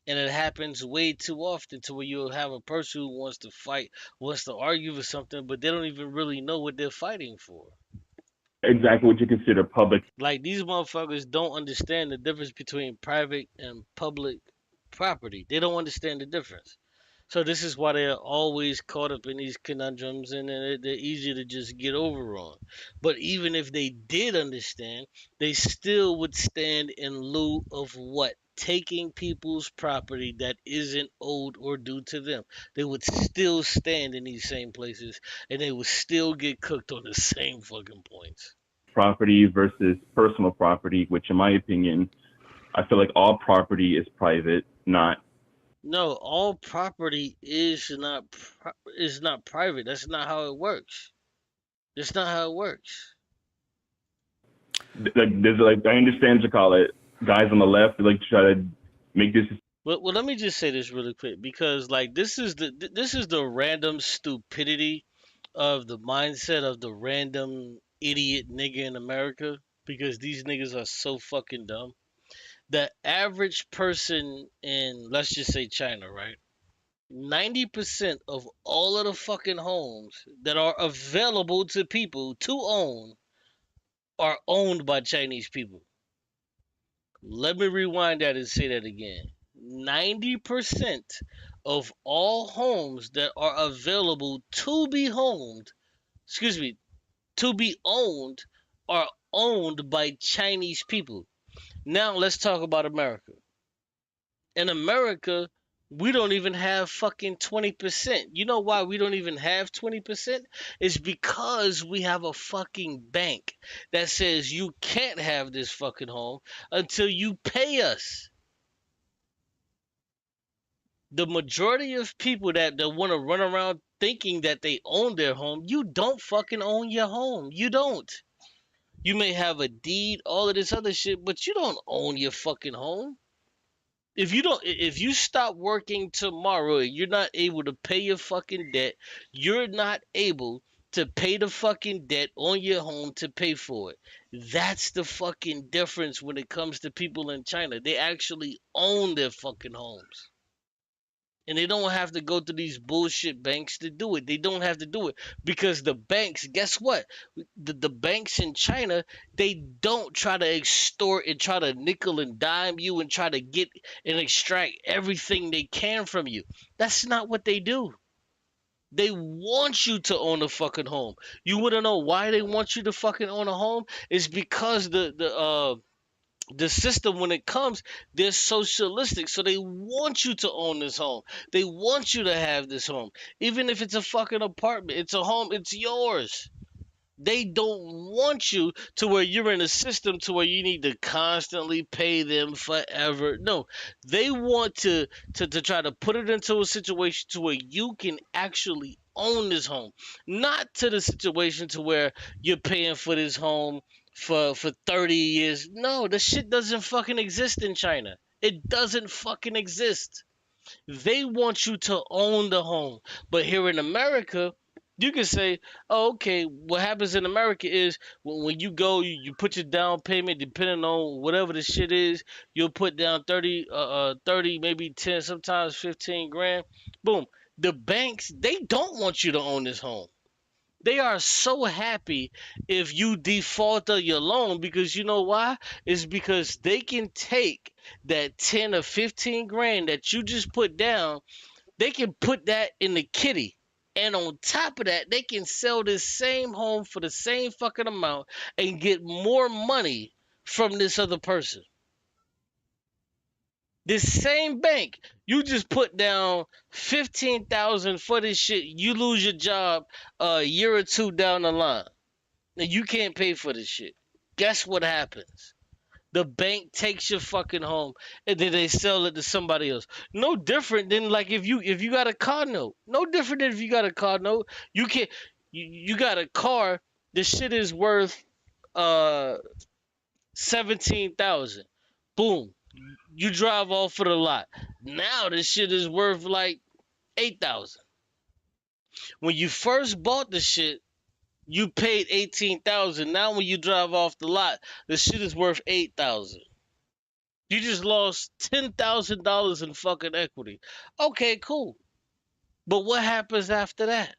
And it happens way too often to where you'll have a person who wants to fight, wants to argue for something, but they don't even really know what they're fighting for. Exactly what you consider public. Like these motherfuckers don't understand the difference between private and public property. They don't understand the difference. So this is why they're always caught up in these conundrums, and they're easy to just get over on. But even if they did understand, they still would stand in lieu of what? Taking people's property that isn't owed or due to them. They would still stand in these same places, and they would still get cooked on the same fucking points. Property versus personal property, which in my opinion, I feel like all property is private, not. No, all property is not private. That's not how it works. That's not how it works. Like, there's like, I understand to call it guys on the left like to try to make this. Well, let me just say this really quick, because like this is the random stupidity of the mindset of the random idiot nigga in America, because these niggas are so fucking dumb. The average person in, let's just say, China, right? 90% of all of the fucking homes that are available to people to own are owned by Chinese people. Let me rewind that and say that again. 90% of all homes that are available to be to be owned, are owned by Chinese people. Now let's talk about America. In America, we don't even have fucking 20%. You know why we don't even have 20%? It's because we have a fucking bank that says you can't have this fucking home until you pay us. The majority of people that want to run around thinking that they own their home, you don't fucking own your home. You don't. You may have a deed, all of this other shit, but you don't own your fucking home. If you stop working tomorrow and you're not able to pay your fucking debt, you're not able to pay the fucking debt on your home to pay for it. That's the fucking difference when it comes to people in China. They actually own their fucking homes. And they don't have to go to these bullshit banks to do it. They don't have to do it because the banks, guess what? The banks in China, they don't try to extort and try to nickel and dime you and try to get and extract everything they can from you. That's not what they do. They want you to own a fucking home. You want to know why they want you to fucking own a home? It's because the system, when it comes, they're socialistic, so they want you to own this home. They want you to have this home, even if it's a fucking apartment. It's a home. It's yours. They don't want you to where you're in a system to where you need to constantly pay them forever. No, they want to try to put it into a situation to where you can actually own this home, not to the situation to where you're paying for this home for 30 years. No, the shit doesn't fucking exist in China. It doesn't fucking exist. They want you to own the home. But here in America, you can say, oh, okay, what happens in America is when you go, you put your down payment, depending on whatever the shit is, you'll put down 30, maybe 10, sometimes 15 grand. Boom. The banks, they don't want you to own this home. They are so happy if you default of your loan, because you know why? It's because they can take that 10 or 15 grand that you just put down, they can put that in the kitty. And on top of that, they can sell this same home for the same fucking amount and get more money from this other person. This same bank, you just put down 15,000 for this shit. You lose your job a year or two down the line, and you can't pay for this shit. Guess what happens? The bank takes your fucking home and then they sell it to somebody else. No different than like if you got a car note. No different than if you got a car note. You got a car. The shit is worth uh 17,000. Boom. You drive off of the lot. Now this shit is worth like 8,000. When you first bought the shit, you paid 18,000. Now when you drive off the lot, the shit is worth 8,000. You just lost $10,000 in fucking equity. Okay, cool. But what happens after that?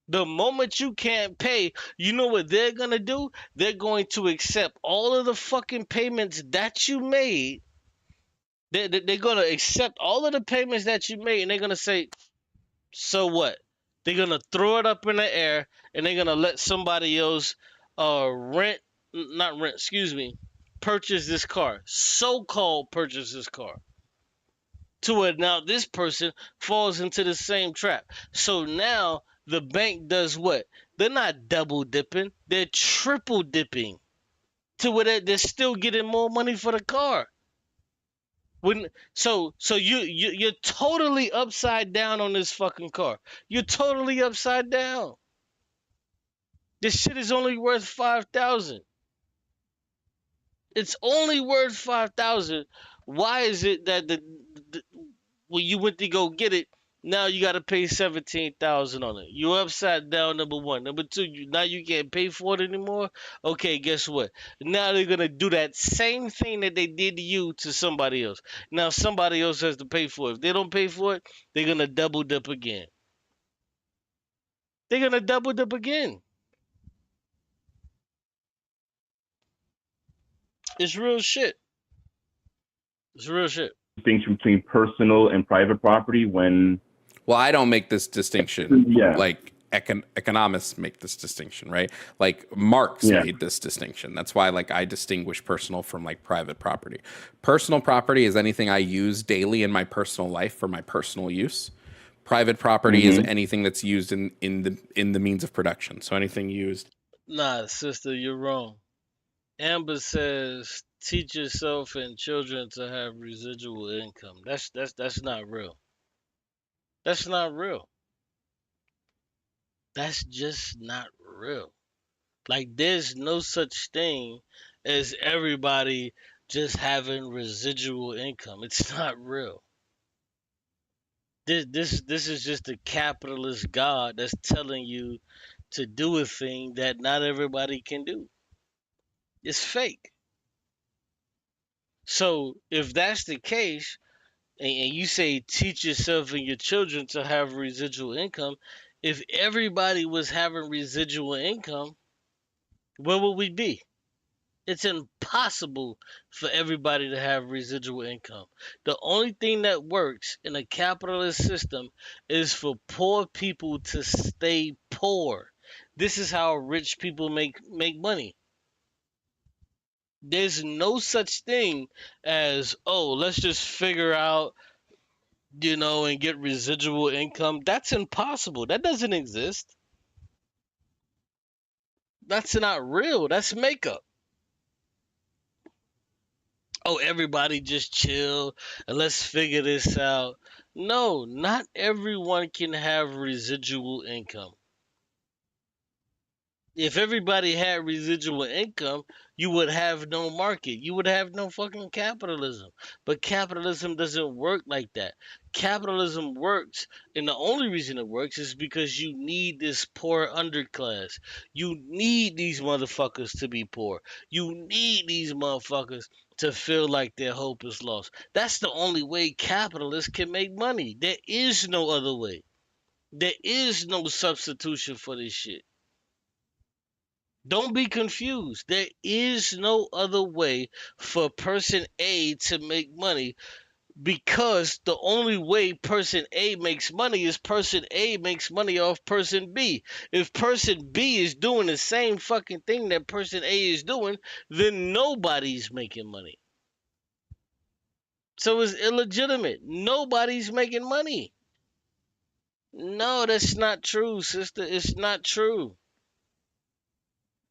The moment you can't pay, you know what they're gonna do? They're going to accept all of the fucking payments that you made. They're gonna accept all of the payments that you made, and they're gonna say, so what? They're gonna throw it up in the air, and they're gonna let somebody else purchase this car. So-called purchase this car. To it now, this person falls into the same trap. So now the bank does what? They're not double dipping, they're triple dipping. To where they're still getting more money for the car. So you're totally upside down on this fucking car. You're totally upside down. This shit is only worth 5,000. It's only worth 5,000. Why is it that when you went to go get it, now you got to pay 17,000 on it? You're upside down, number one. Number two, now you can't pay for it anymore. Okay, guess what? Now they're gonna do that same thing that they did to you to somebody else. Now somebody else has to pay for it. If they don't pay for it, they're gonna double dip again. They're gonna double dip again. It's real shit. It's real shit. Distinction between personal and private property when. Well, I don't make this distinction. Yeah. Like economists make this distinction, right? Like Marx made this distinction. That's why like I distinguish personal from like private property. Personal property is anything I use daily in my personal life for my personal use. Private property is anything that's used in the means of production. So anything used. Nah, sister, you're wrong. Amber says teach yourself and children to have residual income. That's not real. That's not real. That's just not real. Like there's no such thing as everybody just having residual income. It's not real. This is just a capitalist God that's telling you to do a thing that not everybody can do. It's fake. So if that's the case, and you say teach yourself and your children to have residual income, if everybody was having residual income, where would we be? It's impossible for everybody to have residual income. The only thing that works in a capitalist system is for poor people to stay poor. This is how rich people make money. There's no such thing as, oh, let's just figure out, and get residual income. That's impossible. That doesn't exist. That's not real. That's makeup. Oh, everybody just chill and let's figure this out. No, not everyone can have residual income. If everybody had residual income, you would have no market. You would have no fucking capitalism. But capitalism doesn't work like that. Capitalism works, and the only reason it works is because you need this poor underclass. You need these motherfuckers to be poor. You need these motherfuckers to feel like their hope is lost. That's the only way capitalists can make money. There is no other way. There is no substitution for this shit. Don't be confused. There is no other way for person A to make money, because the only way person A makes money is person A makes money off person B. If person B is doing the same fucking thing that person A is doing, then nobody's making money. So it's illegitimate. Nobody's making money. No, that's not true, sister. It's not true.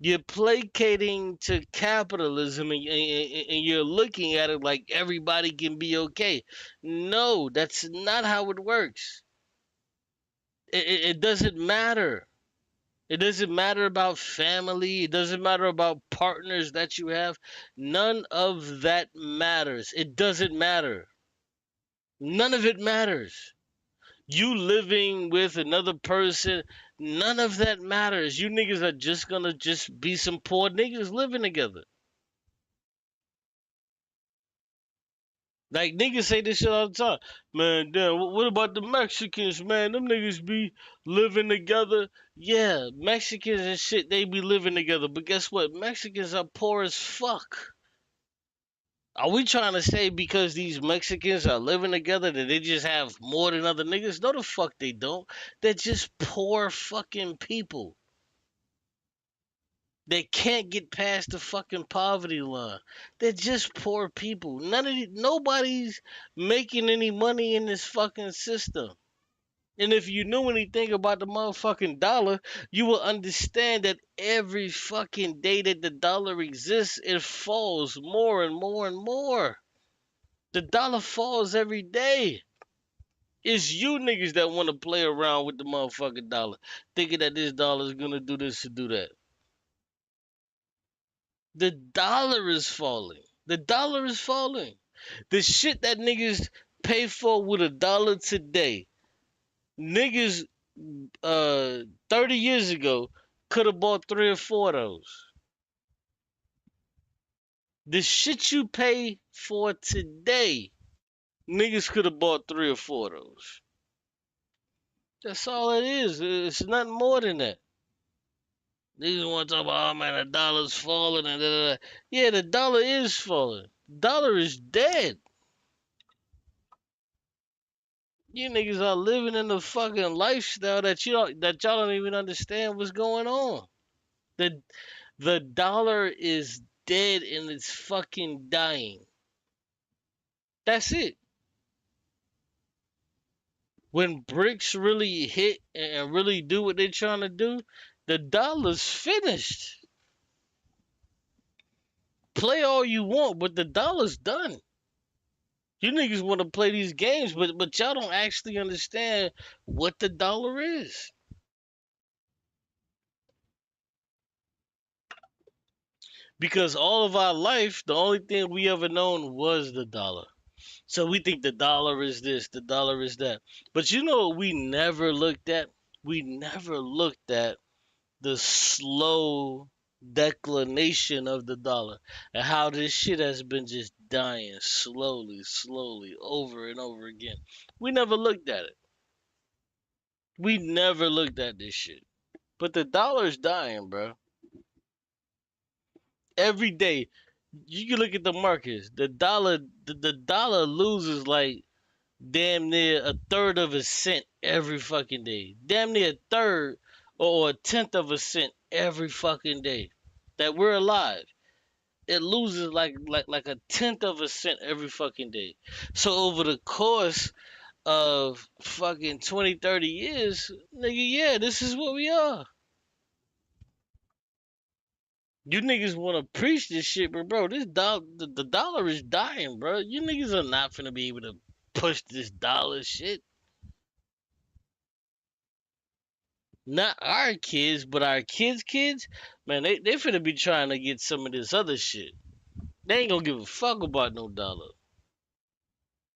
You're placating to capitalism, and you're looking at it like everybody can be okay. No, that's not how it works. It doesn't matter. It doesn't matter about family. It doesn't matter about partners that you have. None of that matters. It doesn't matter. None of it matters. You living with another person, none of that matters. You niggas are just gonna just be some poor niggas living together. Like niggas say this shit all the time. Man, damn, what about the Mexicans, man? Them niggas be living together. Yeah, Mexicans and shit, they be living together. But guess what? Mexicans are poor as fuck. Are we trying to say because these Mexicans are living together that they just have more than other niggas? No, the fuck they don't. They're just poor fucking people. They can't get past the fucking poverty line. They're just poor people. Nobody's making any money in this fucking system. And if you knew anything about the motherfucking dollar, you will understand that every fucking day that the dollar exists, it falls more and more and more. The dollar falls every day. It's you niggas that want to play around with the motherfucking dollar, thinking that this dollar is gonna do this or do that. The dollar is falling. The dollar is falling. The shit that niggas pay for with $1 today, niggas 30 years ago could have bought 3 or 4 of those. The shit you pay for today, niggas could have bought 3 or 4 of those. That's all it is. It's nothing more than that. Niggas want to talk about, oh man, the dollar's falling and da, da, da. Yeah, the dollar is falling. The dollar is dead. You niggas are living in a fucking lifestyle that y'all don't even understand what's going on. The dollar is dead and it's fucking dying. That's it. When bricks really hit and really do what they're trying to do, the dollar's finished. Play all you want, but the dollar's done. You niggas want to play these games, but y'all don't actually understand what the dollar is. Because all of our life, the only thing we ever known was the dollar. So we think the dollar is this, the dollar is that. But you know what we never looked at? We never looked at the slow declination of the dollar and how this shit has been just dying slowly, over and over again. We never looked at it. We never looked at this shit. But the dollar's dying, bro. Every day, you can look at the markets. The dollar loses like damn near a third of a cent every fucking day. Damn near a third or a tenth of a cent every fucking day that we're alive. It loses like a tenth of a cent every fucking day. So over the course of fucking 20, 30 years, nigga, yeah, this is what we are. You niggas want to preach this shit, but bro, the dollar is dying, bro. You niggas are not finna be able to push this dollar shit. Not our kids, but our kids, man, they finna be trying to get some of this other shit. They ain't gonna give a fuck about no dollar.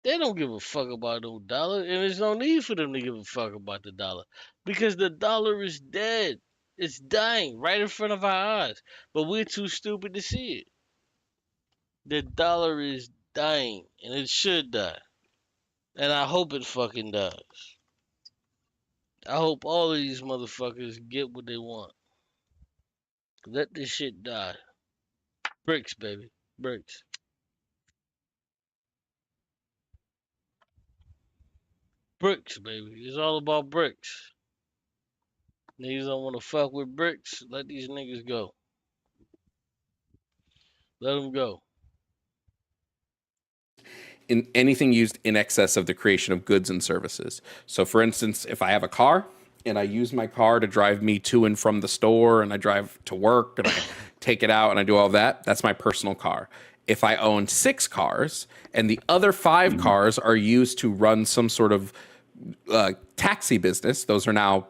They don't give a fuck about no dollar, and there's no need for them to give a fuck about the dollar. Because the dollar is dead. It's dying right in front of our eyes. But we're too stupid to see it. The dollar is dying, and it should die. And I hope it fucking dies. I hope all of these motherfuckers get what they want. Let this shit die. Bricks, baby. Bricks. Bricks, baby. It's all about bricks. Niggas don't want to fuck with bricks. Let these niggas go. Let them go. In anything used in excess of the creation of goods and services. So for instance, if I have a car and I use my car to drive me to and from the store and I drive to work and I take it out and I do all that, that's my personal car. If I own 6 cars and the other 5 cars are used to run some sort of taxi business, those are now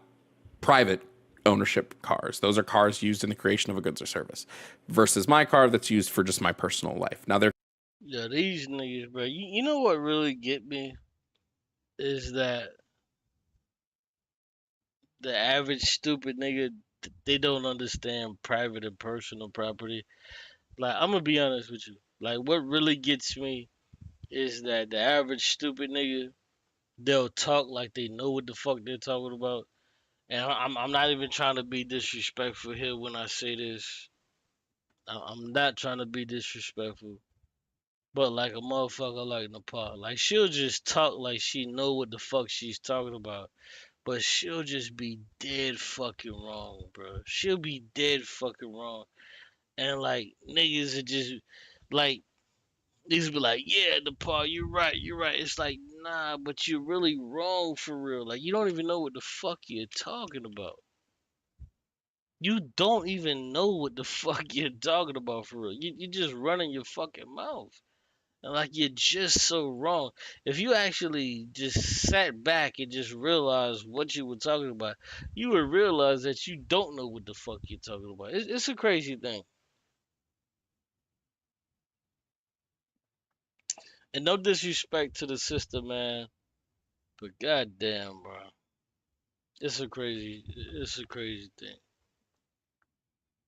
private ownership cars. Those are cars used in the creation of a goods or service versus my car that's used for just my personal life. Now they're Yeah, these niggas, bro. You know what really get me is that the average stupid nigga, they don't understand private and personal property. Like, I'm gonna be honest with you. Like, what really gets me is that the average stupid nigga, they'll talk like they know what the fuck they're talking about. And I'm not even trying to be disrespectful here when I say this. I'm not trying to be disrespectful. But like a motherfucker like Nepal, like she'll just talk like she know what the fuck she's talking about. But she'll just be dead fucking wrong, bro. She'll be dead fucking wrong. And like niggas are just like niggas be like, yeah, Nepal, you're right, you're right. It's like, nah, but you're really wrong for real. Like you don't even know what the fuck you're talking about. You don't even know what the fuck you're talking about for real. You just running your fucking mouth. And like you're just so wrong. If you actually just sat back and just realized what you were talking about, you would realize that you don't know what the fuck you're talking about. It's a crazy thing. And no disrespect to the sister, man, but goddamn, bro, it's a crazy thing.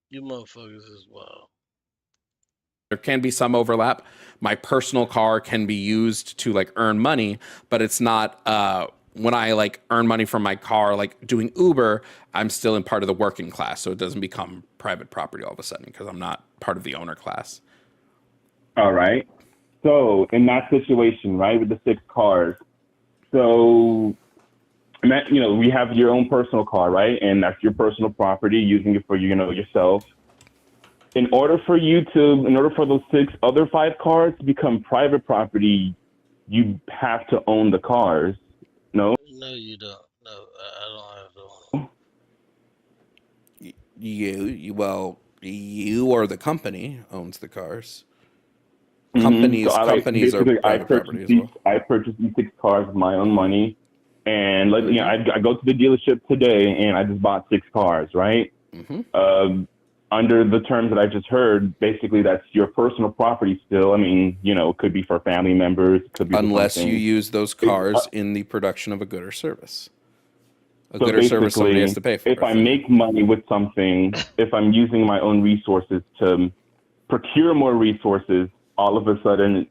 You motherfuckers is wild. there can be some overlap. My personal car can be used to like earn money, but it's not when I like earn money from my car, like doing Uber, I'm still in part of the working class. So it doesn't become private property all of a sudden because I'm not part of the owner class. All right. So in that situation, right, with the 6 cars, so we have your own personal car, right? And that's your personal property, using it for, yourself. In order for those 6 other 5 cars to become private property, you have to own the cars. No? No, you don't. No, I don't have to own them. You or the company owns the cars. Mm-hmm. Companies are private property as well. I purchased these 6 cars with my own money. And I go to the dealership today and I just bought 6 cars, right? Mm-hmm. Under the terms that I just heard, basically that's your personal property still. I mean, it could be for family members. It could be unless you use those cars in the production of a good or service. A good or service somebody has to pay for. If I make money with something, if I'm using my own resources to procure more resources, all of a sudden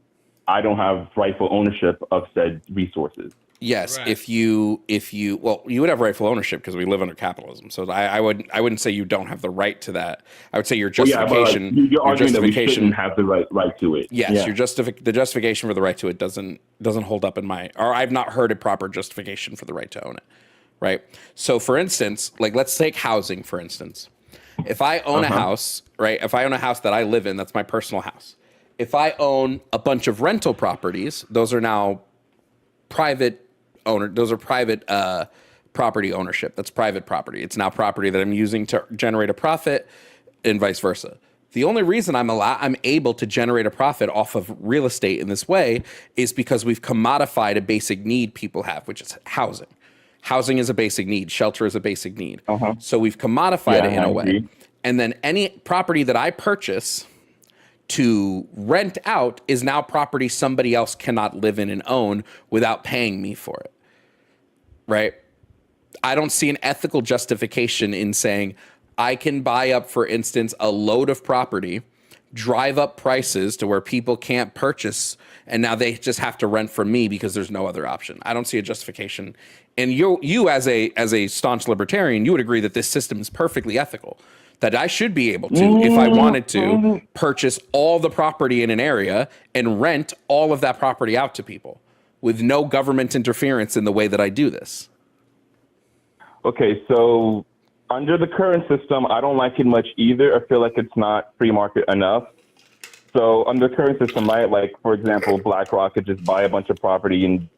I don't have rightful ownership of said resources. Yes, right. if you would have rightful ownership because we live under capitalism. So I wouldn't say you don't have the right to that. I would say your justification. You're arguing that we shouldn't have the right to it. Yes, yeah. The justification for the right to it doesn't hold up or I've not heard a proper justification for the right to own it. Right. So for instance, like let's take housing for instance. If I own a house, right? If I own a house that I live in, that's my personal house. If I own a bunch of rental properties, those are now private property ownership. That's private property. It's now property that I'm using to generate a profit and vice versa. The only reason I'm able to generate a profit off of real estate in this way is because we've commodified a basic need people have, which is housing. Housing is a basic need. Shelter is a basic need. So we've commodified it in a way. And then any property that I purchase to rent out is now property somebody else cannot live in and own without paying me for it, right? I don't see an ethical justification in saying I can buy up, for instance, a load of property, drive up prices to where people can't purchase, and now they just have to rent from me because there's no other option. I don't see a justification. And you as a staunch libertarian, you would agree that this system is perfectly ethical. That I should be able to, if I wanted to, purchase all the property in an area and rent all of that property out to people with no government interference in the way that I do this. Okay, so under the current system, I don't like it much either. I feel like it's not free market enough. So under the current system, right, like, for example, BlackRock could just buy a bunch of property and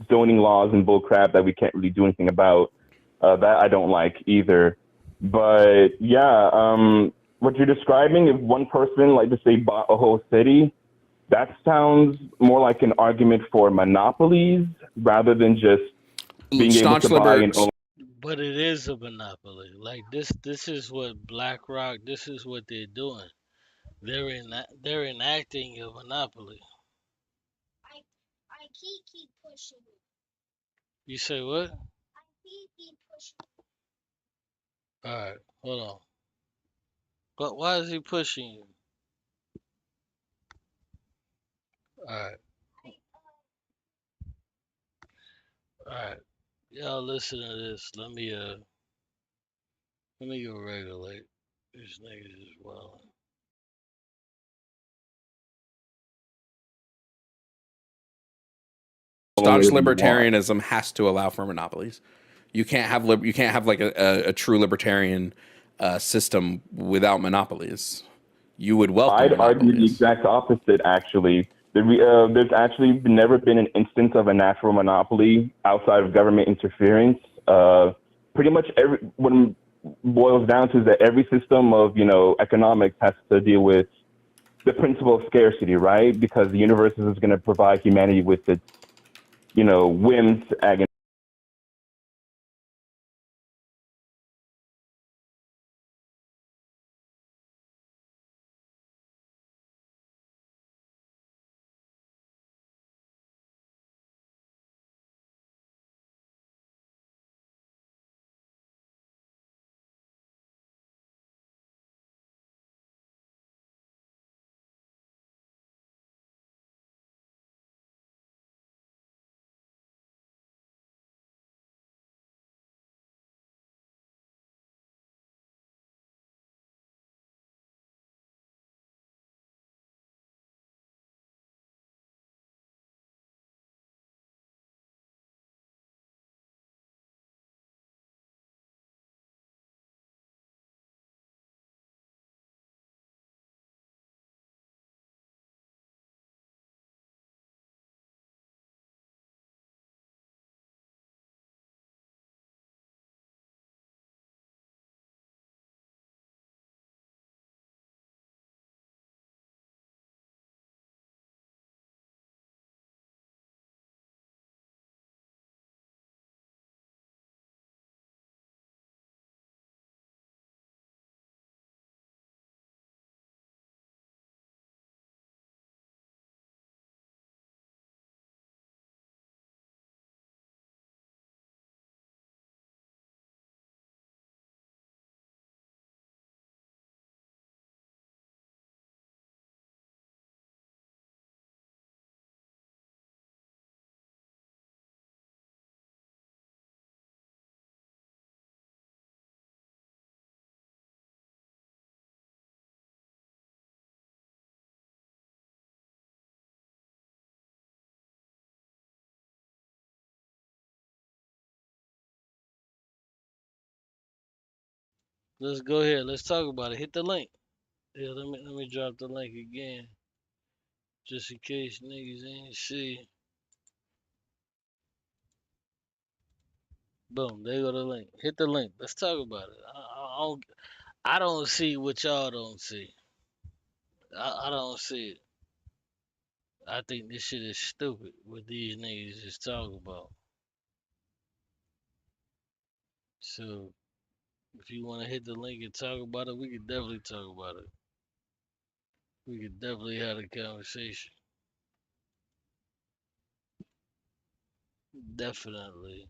zoning laws and bull crap that we can't really do anything about. That I don't like either. But yeah, what you're describing, if one person, like to say, bought a whole city, that sounds more like an argument for monopolies rather than just being able to buy and own. But it is a monopoly. Like this is what BlackRock. This is what they're doing. They're enacting a monopoly. I keep pushing it. You say what? I keep pushing it. All right, hold on. But why is he pushing you? All right, all right. Y'all listen to this. Let me go regulate. These niggas is wild. Staunch libertarianism has to allow for monopolies. You can't have like a true libertarian system without monopolies. You would welcome. I'd argue the monopolies. exact opposite, actually. There's actually never been an instance of a natural monopoly outside of government interference. Pretty much what it boils down to is that every system of, economics has to deal with the principle of scarcity, right? Because the universe is going to provide humanity with its, whims, Let's go ahead. Let's talk about it. Hit the link. Yeah, let me drop the link again, just in case niggas ain't see. Boom, there go the link. Hit the link. Let's talk about it. I don't see what y'all don't see. I don't see it. I think this shit is stupid what these niggas is talking about. So if you want to hit the link and talk about it, we can definitely talk about it. We could definitely have a conversation. Definitely.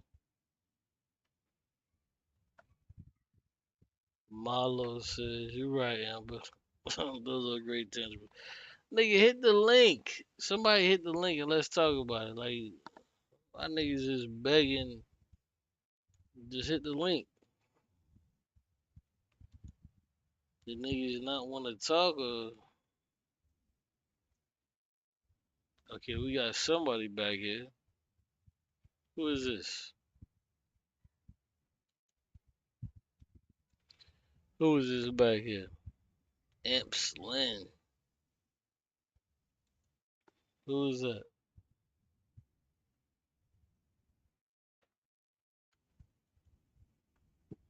Marlo says, you're right, Amber. Those are great tangible. Nigga, hit the link. Somebody hit the link and let's talk about it. Like, my niggas is begging. Just hit the link. The niggas not want to talk or... Okay, we got somebody back here. Who is this? Who is this back here? Imps Lynn. Who is that?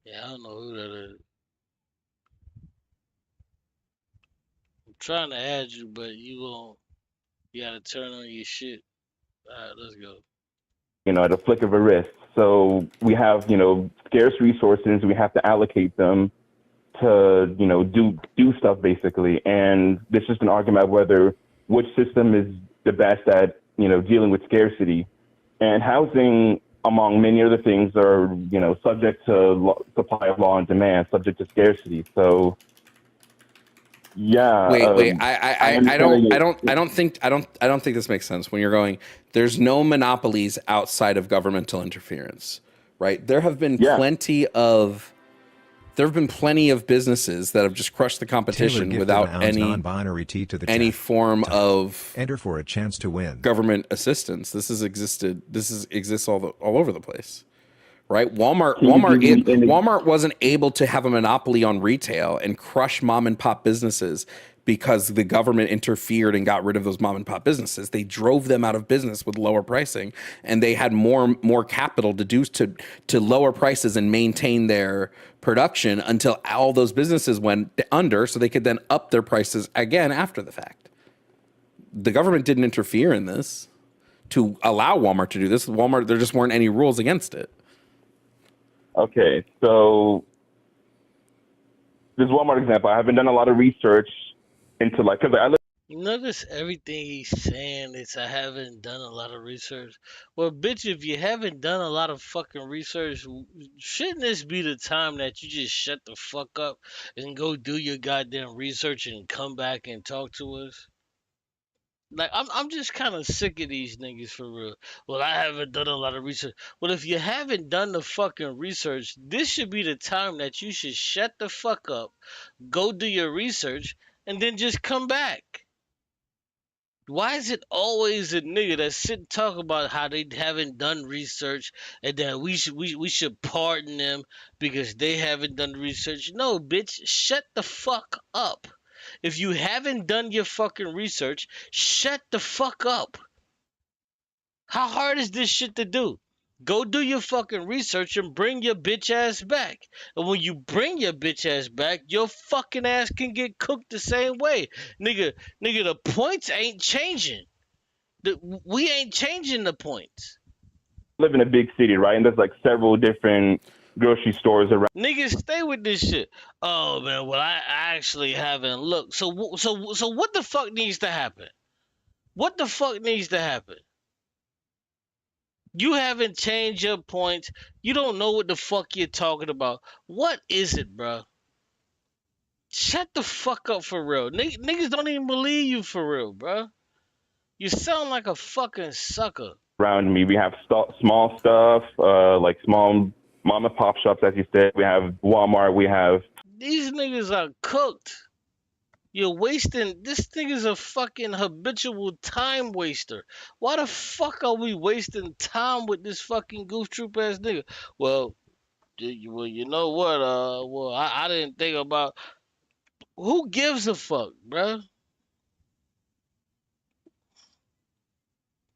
Yeah, I don't know who that is. I'm trying to add you, but you gotta turn on your shit. Alright, let's go. at a flick of a wrist. So we have, scarce resources. We have to allocate them to, do stuff basically. And there's just an argument about whether which system is the best at, dealing with scarcity. And housing, among many other things, are, subject to supply of law and demand, subject to scarcity. So, yeah. Wait. I don't think this makes sense when you're going, there's no monopolies outside of governmental interference, right? There have been plenty of businesses that have just crushed the competition without any form of enter for a chance to win government assistance. This exists all over the place, right? Walmart wasn't able to have a monopoly on retail and crush mom and pop businesses because the government interfered and got rid of those mom and pop businesses. They drove them out of business with lower pricing, and they had more capital to lower prices and maintain their production until all those businesses went under, so they could then up their prices again after the fact. The government didn't interfere in this to allow Walmart to do this. Walmart, there just weren't any rules against it. Okay, so this Walmart example, I haven't done a lot of research into because I live. Notice everything he's saying is I haven't done a lot of research. Well, bitch, if you haven't done a lot of fucking research, shouldn't this be the time that you just shut the fuck up and go do your goddamn research and come back and talk to us? Like, I'm just kind of sick of these niggas for real. Well, I haven't done a lot of research. Well, if you haven't done the fucking research, this should be the time that you should shut the fuck up, go do your research, and then just come back. Why is it always a nigga that sit and talk about how they haven't done research and that we should pardon them because they haven't done research? No, bitch, shut the fuck up. If you haven't done your fucking research, shut the fuck up. How hard is this shit to do? Go do your fucking research and bring your bitch ass back. And when you bring your bitch ass back, your fucking ass can get cooked the same way. Nigga, the points ain't changing. We ain't changing the points. I live in a big city, right? And there's like several different grocery stores around. Niggas, stay with this shit. Oh man, well I actually haven't looked. So what the fuck needs to happen? What the fuck needs to happen? You haven't changed your points. You don't know what the fuck you're talking about. What is it, bro? Shut the fuck up for real. Niggas don't even believe you for real, bro. You sound like a fucking sucker. Around me, we have small stuff, like small mom and pop shops, as you said. We have Walmart. We have. These niggas are cooked. You're wasting. This nigga's a fucking habitual time waster. Why the fuck are we wasting time with this fucking goof troop ass nigga? Well, you know what? Well, I didn't think about. Who gives a fuck, bruh?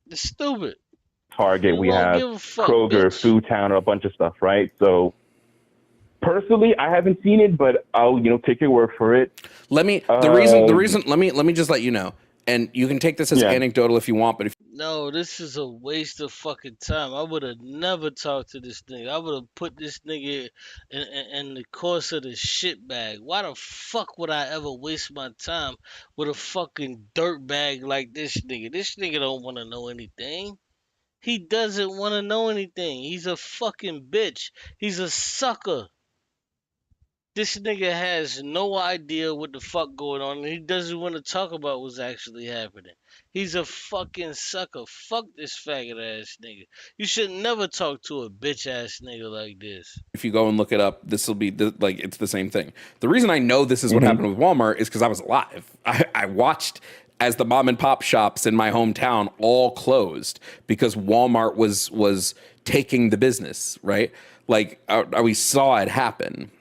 It's stupid. Target. We have Kroger, bitch. Food Town, or a bunch of stuff, right? So. Personally, I haven't seen it, but I'll take your word for it. Let me just let you know, and you can take this as anecdotal if you want, but no, this is a waste of fucking time. I would have never talked to this nigga. I would have put this nigga in the course of the shit bag. Why the fuck would I ever waste my time with a fucking dirt bag like this nigga? This nigga don't want to know anything. He doesn't want to know anything. He's a fucking bitch. He's a sucker. This nigga has no idea what the fuck going on, and he doesn't want to talk about what's actually happening. He's a fucking sucker. Fuck this faggot ass nigga. You should never talk to a bitch ass nigga like this. If you go and look it up, this will be like it's the same thing. The reason I know this is what happened with Walmart is because I was alive. I watched as the mom and pop shops in my hometown all closed because Walmart was taking the business, right? Like we saw it happen.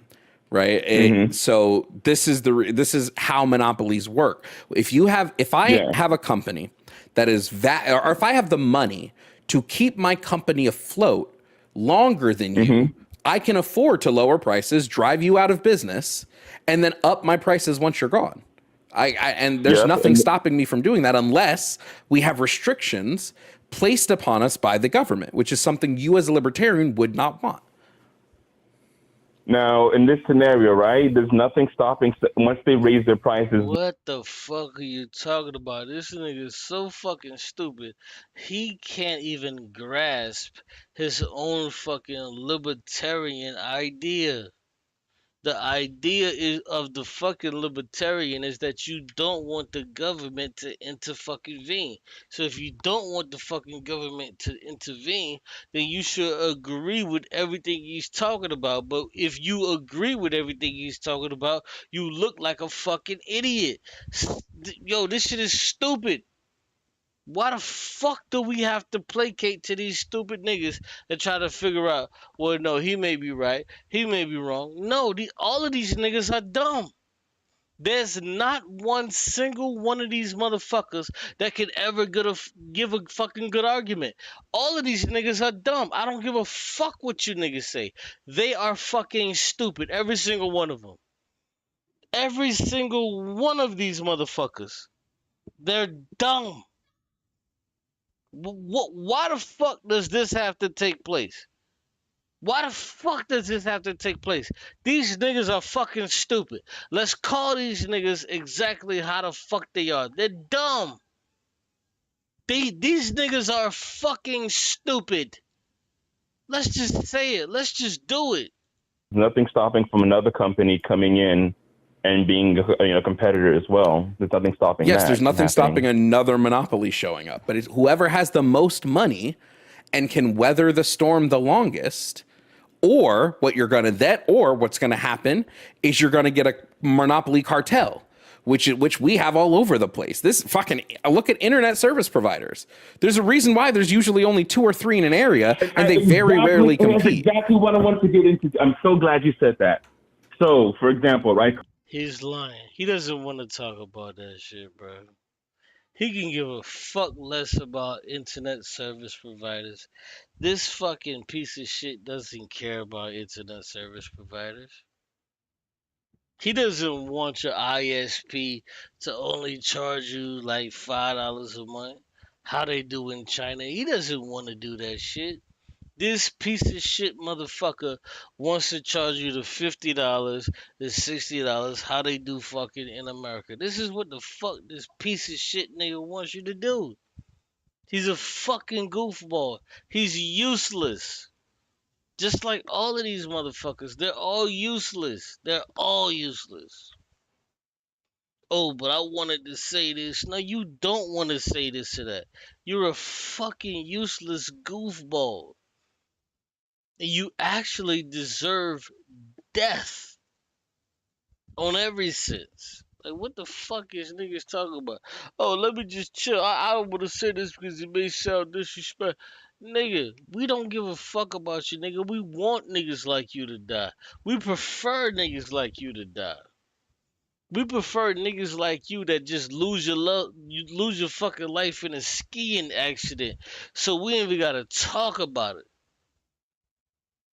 Right. So this is how monopolies work. If I have a company that is or if I have the money to keep my company afloat longer than you, I can afford to lower prices, drive you out of business, and then up my prices once you're gone. And there's nothing stopping me from doing that unless we have restrictions placed upon us by the government, which is something you as a libertarian would not want. Now, in this scenario, right, there's nothing stopping once they raise their prices. What the fuck are you talking about? This nigga is so fucking stupid. He can't even grasp his own fucking libertarian idea. The idea is of the fucking libertarian is that you don't want the government to intervene. So if you don't want the fucking government to intervene, then you should agree with everything he's talking about. But if you agree with everything he's talking about, you look like a fucking idiot. Yo, this shit is stupid. Why the fuck do we have to placate to these stupid niggas that try to figure out, well, no, he may be right, he may be wrong. No, all of these niggas are dumb. There's not one single one of these motherfuckers that can ever give a fucking good argument. All of these niggas are dumb. I don't give a fuck what you niggas say. They are fucking stupid, every single one of them. Every single one of these motherfuckers. They're dumb. Why the fuck does this have to take place? Why the fuck does this have to take place? These niggas are fucking stupid. Let's call these niggas exactly how the fuck they are. They're dumb. These niggas are fucking stupid. Let's just say it. Let's just do it. Nothing stopping from another company coming in and being a competitor as well. There's nothing stopping that. Yes, there's nothing stopping another monopoly showing up. But it's whoever has the most money and can weather the storm the longest, or what's going to happen is you're going to get a monopoly cartel, which we have all over the place. This fucking look at internet service providers. There's a reason why there's usually only 2 or 3 in an area, and they very rarely compete. That's exactly what I wanted to get into. I'm so glad you said that. So, for example, right? He's lying. He doesn't want to talk about that shit, bro. He can give a fuck less about internet service providers. This fucking piece of shit doesn't care about internet service providers. He doesn't want your ISP to only charge you like $5 a month. How they do in China. He doesn't want to do that shit. This piece of shit motherfucker wants to charge you the $50, the $60, how they do fucking in America. This is what the fuck this piece of shit nigga wants you to do. He's a fucking goofball. He's useless. Just like all of these motherfuckers. They're all useless. They're all useless. Oh, but I wanted to say this. No, you don't want to say this to that. You're a fucking useless goofball. You actually deserve death on every sense. Like, what the fuck is niggas talking about? Oh, let me just chill. I don't want to say this because it may sound disrespectful. Nigga, we don't give a fuck about you, nigga. We want niggas like you to die. We prefer niggas like you to die. We prefer niggas like you that just lose your fucking life in a skiing accident. So we ain't even gotta talk about it.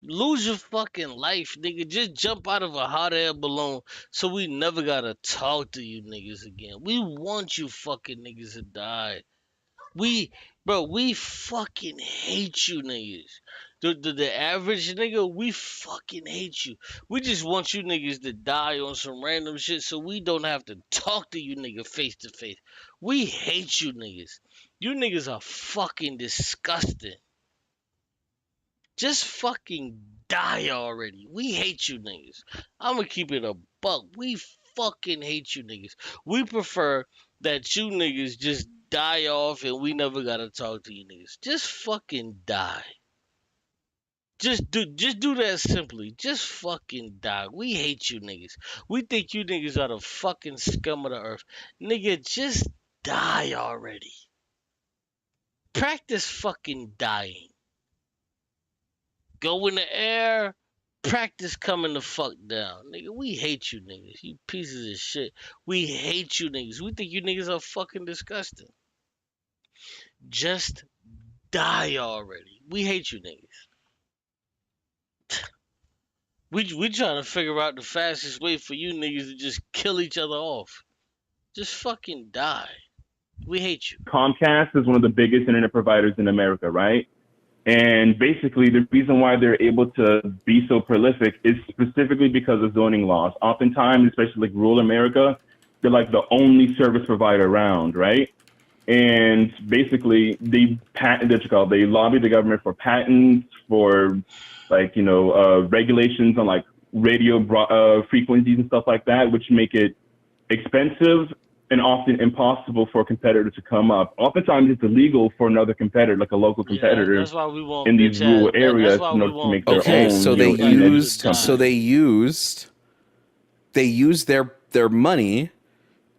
Lose your fucking life, nigga. Just jump out of a hot air balloon so we never gotta talk to you niggas again. We want you fucking niggas to die. We fucking hate you niggas. The average nigga, we fucking hate you. We just want you niggas to die on some random shit so we don't have to talk to you nigga face to face. We hate you niggas. You niggas are fucking disgusting. Just fucking die already. We hate you niggas. I'm gonna keep it a buck. We fucking hate you niggas. We prefer that you niggas just die off and we never gotta talk to you niggas. Just fucking die. Just do that simply. Just fucking die. We hate you niggas. We think you niggas are the fucking scum of the earth. Nigga, just die already. Practice fucking dying. Go in the air, practice coming the fuck down. Nigga, we hate you niggas. You pieces of shit. We hate you niggas. We think you niggas are fucking disgusting. Just die already. We hate you niggas. We trying to figure out the fastest way for you niggas to just kill each other off. Just fucking die. We hate you. Comcast is one of the biggest internet providers in America, right? And basically, the reason why they're able to be so prolific is specifically because of zoning laws. Oftentimes, especially like rural America, they're like the only service provider around, right? And basically, they lobby the government for patents, for like regulations on like radio frequencies and stuff like that, which make it expensive and often impossible for a competitor to come up. Oftentimes, it's illegal for another competitor, like a local Yeah, competitor, that's why we want in these bitch rural ass. areas That's why in we order to want make their bitch ass. own, So they internet used their money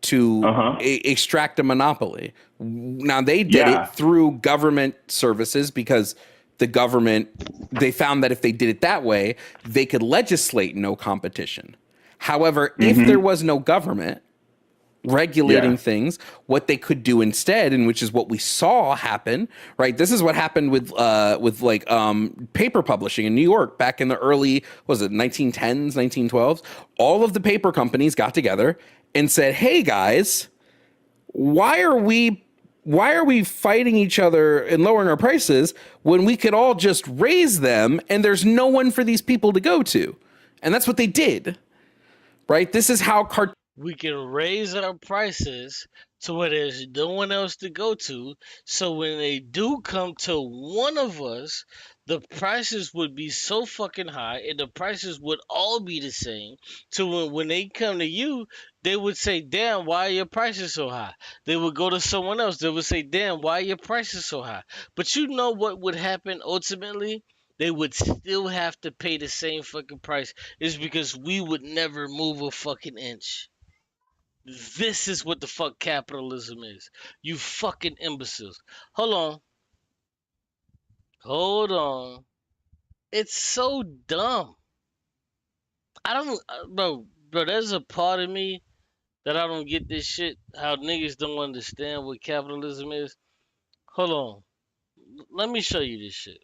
to extract a monopoly. Now they did it through government services because they found that if they did it that way, they could legislate no competition. However, if there was no government regulating things, what they could do instead, and which is what we saw happen, right? This is what happened with paper publishing in New York back in the early, 1910s, 1912s. All of the paper companies got together and said, "Hey guys, why are we fighting each other and lowering our prices when we could all just raise them and there's no one for these people to go to?" And that's what they did, right? This is how We can raise our prices to where there's no one else to go to. So when they do come to one of us, the prices would be so fucking high and the prices would all be the same. So when they come to you, they would say, "Damn, why are your prices so high?" They would go to someone else. They would say, "Damn, why are your prices so high?" But you know what would happen ultimately? They would still have to pay the same fucking price. It's because we would never move a fucking inch. This is what the fuck capitalism is. You fucking imbeciles. Hold on. Hold on. It's so dumb. I don't, bro, there's a part of me that I don't get this shit. How niggas don't understand what capitalism is. Hold on. Let me show you this shit.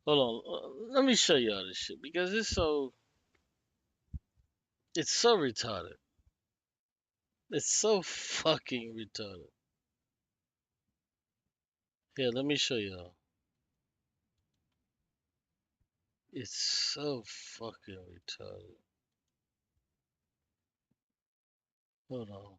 Hold on. Let me show y'all this shit because it's so retarded. It's so fucking retarded. Here, let me show y'all. It's so fucking retarded. Hold on.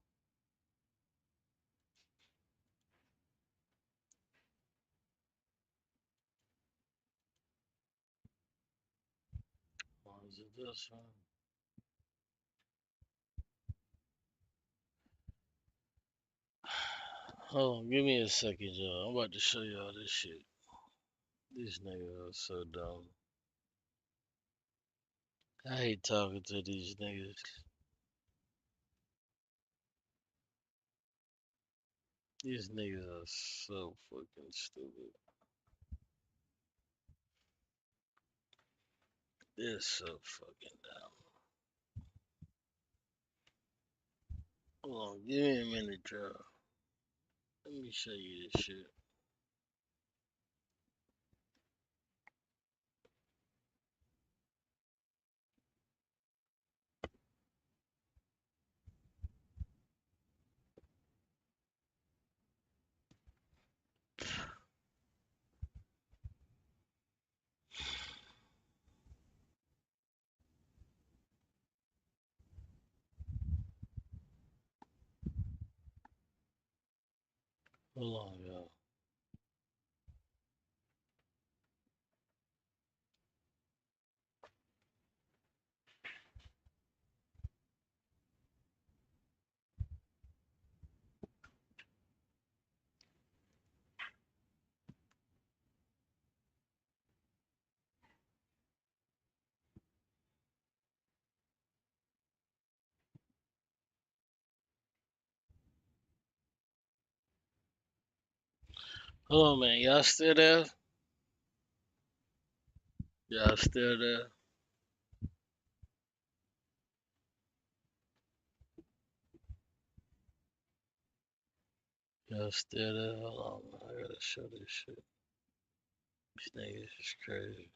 Or is it this one? Hold on, give me a second, y'all. I'm about to show y'all this shit. These niggas are so dumb. I hate talking to these niggas. These niggas are so fucking stupid. They're so fucking dumb. Hold on, give me a minute, y'all. Let me show you this shit. Hold on, y'all. Hold on, man. Y'all still there? Y'all still there? Y'all still there? Hold on, man. I gotta show this shit. These niggas is crazy.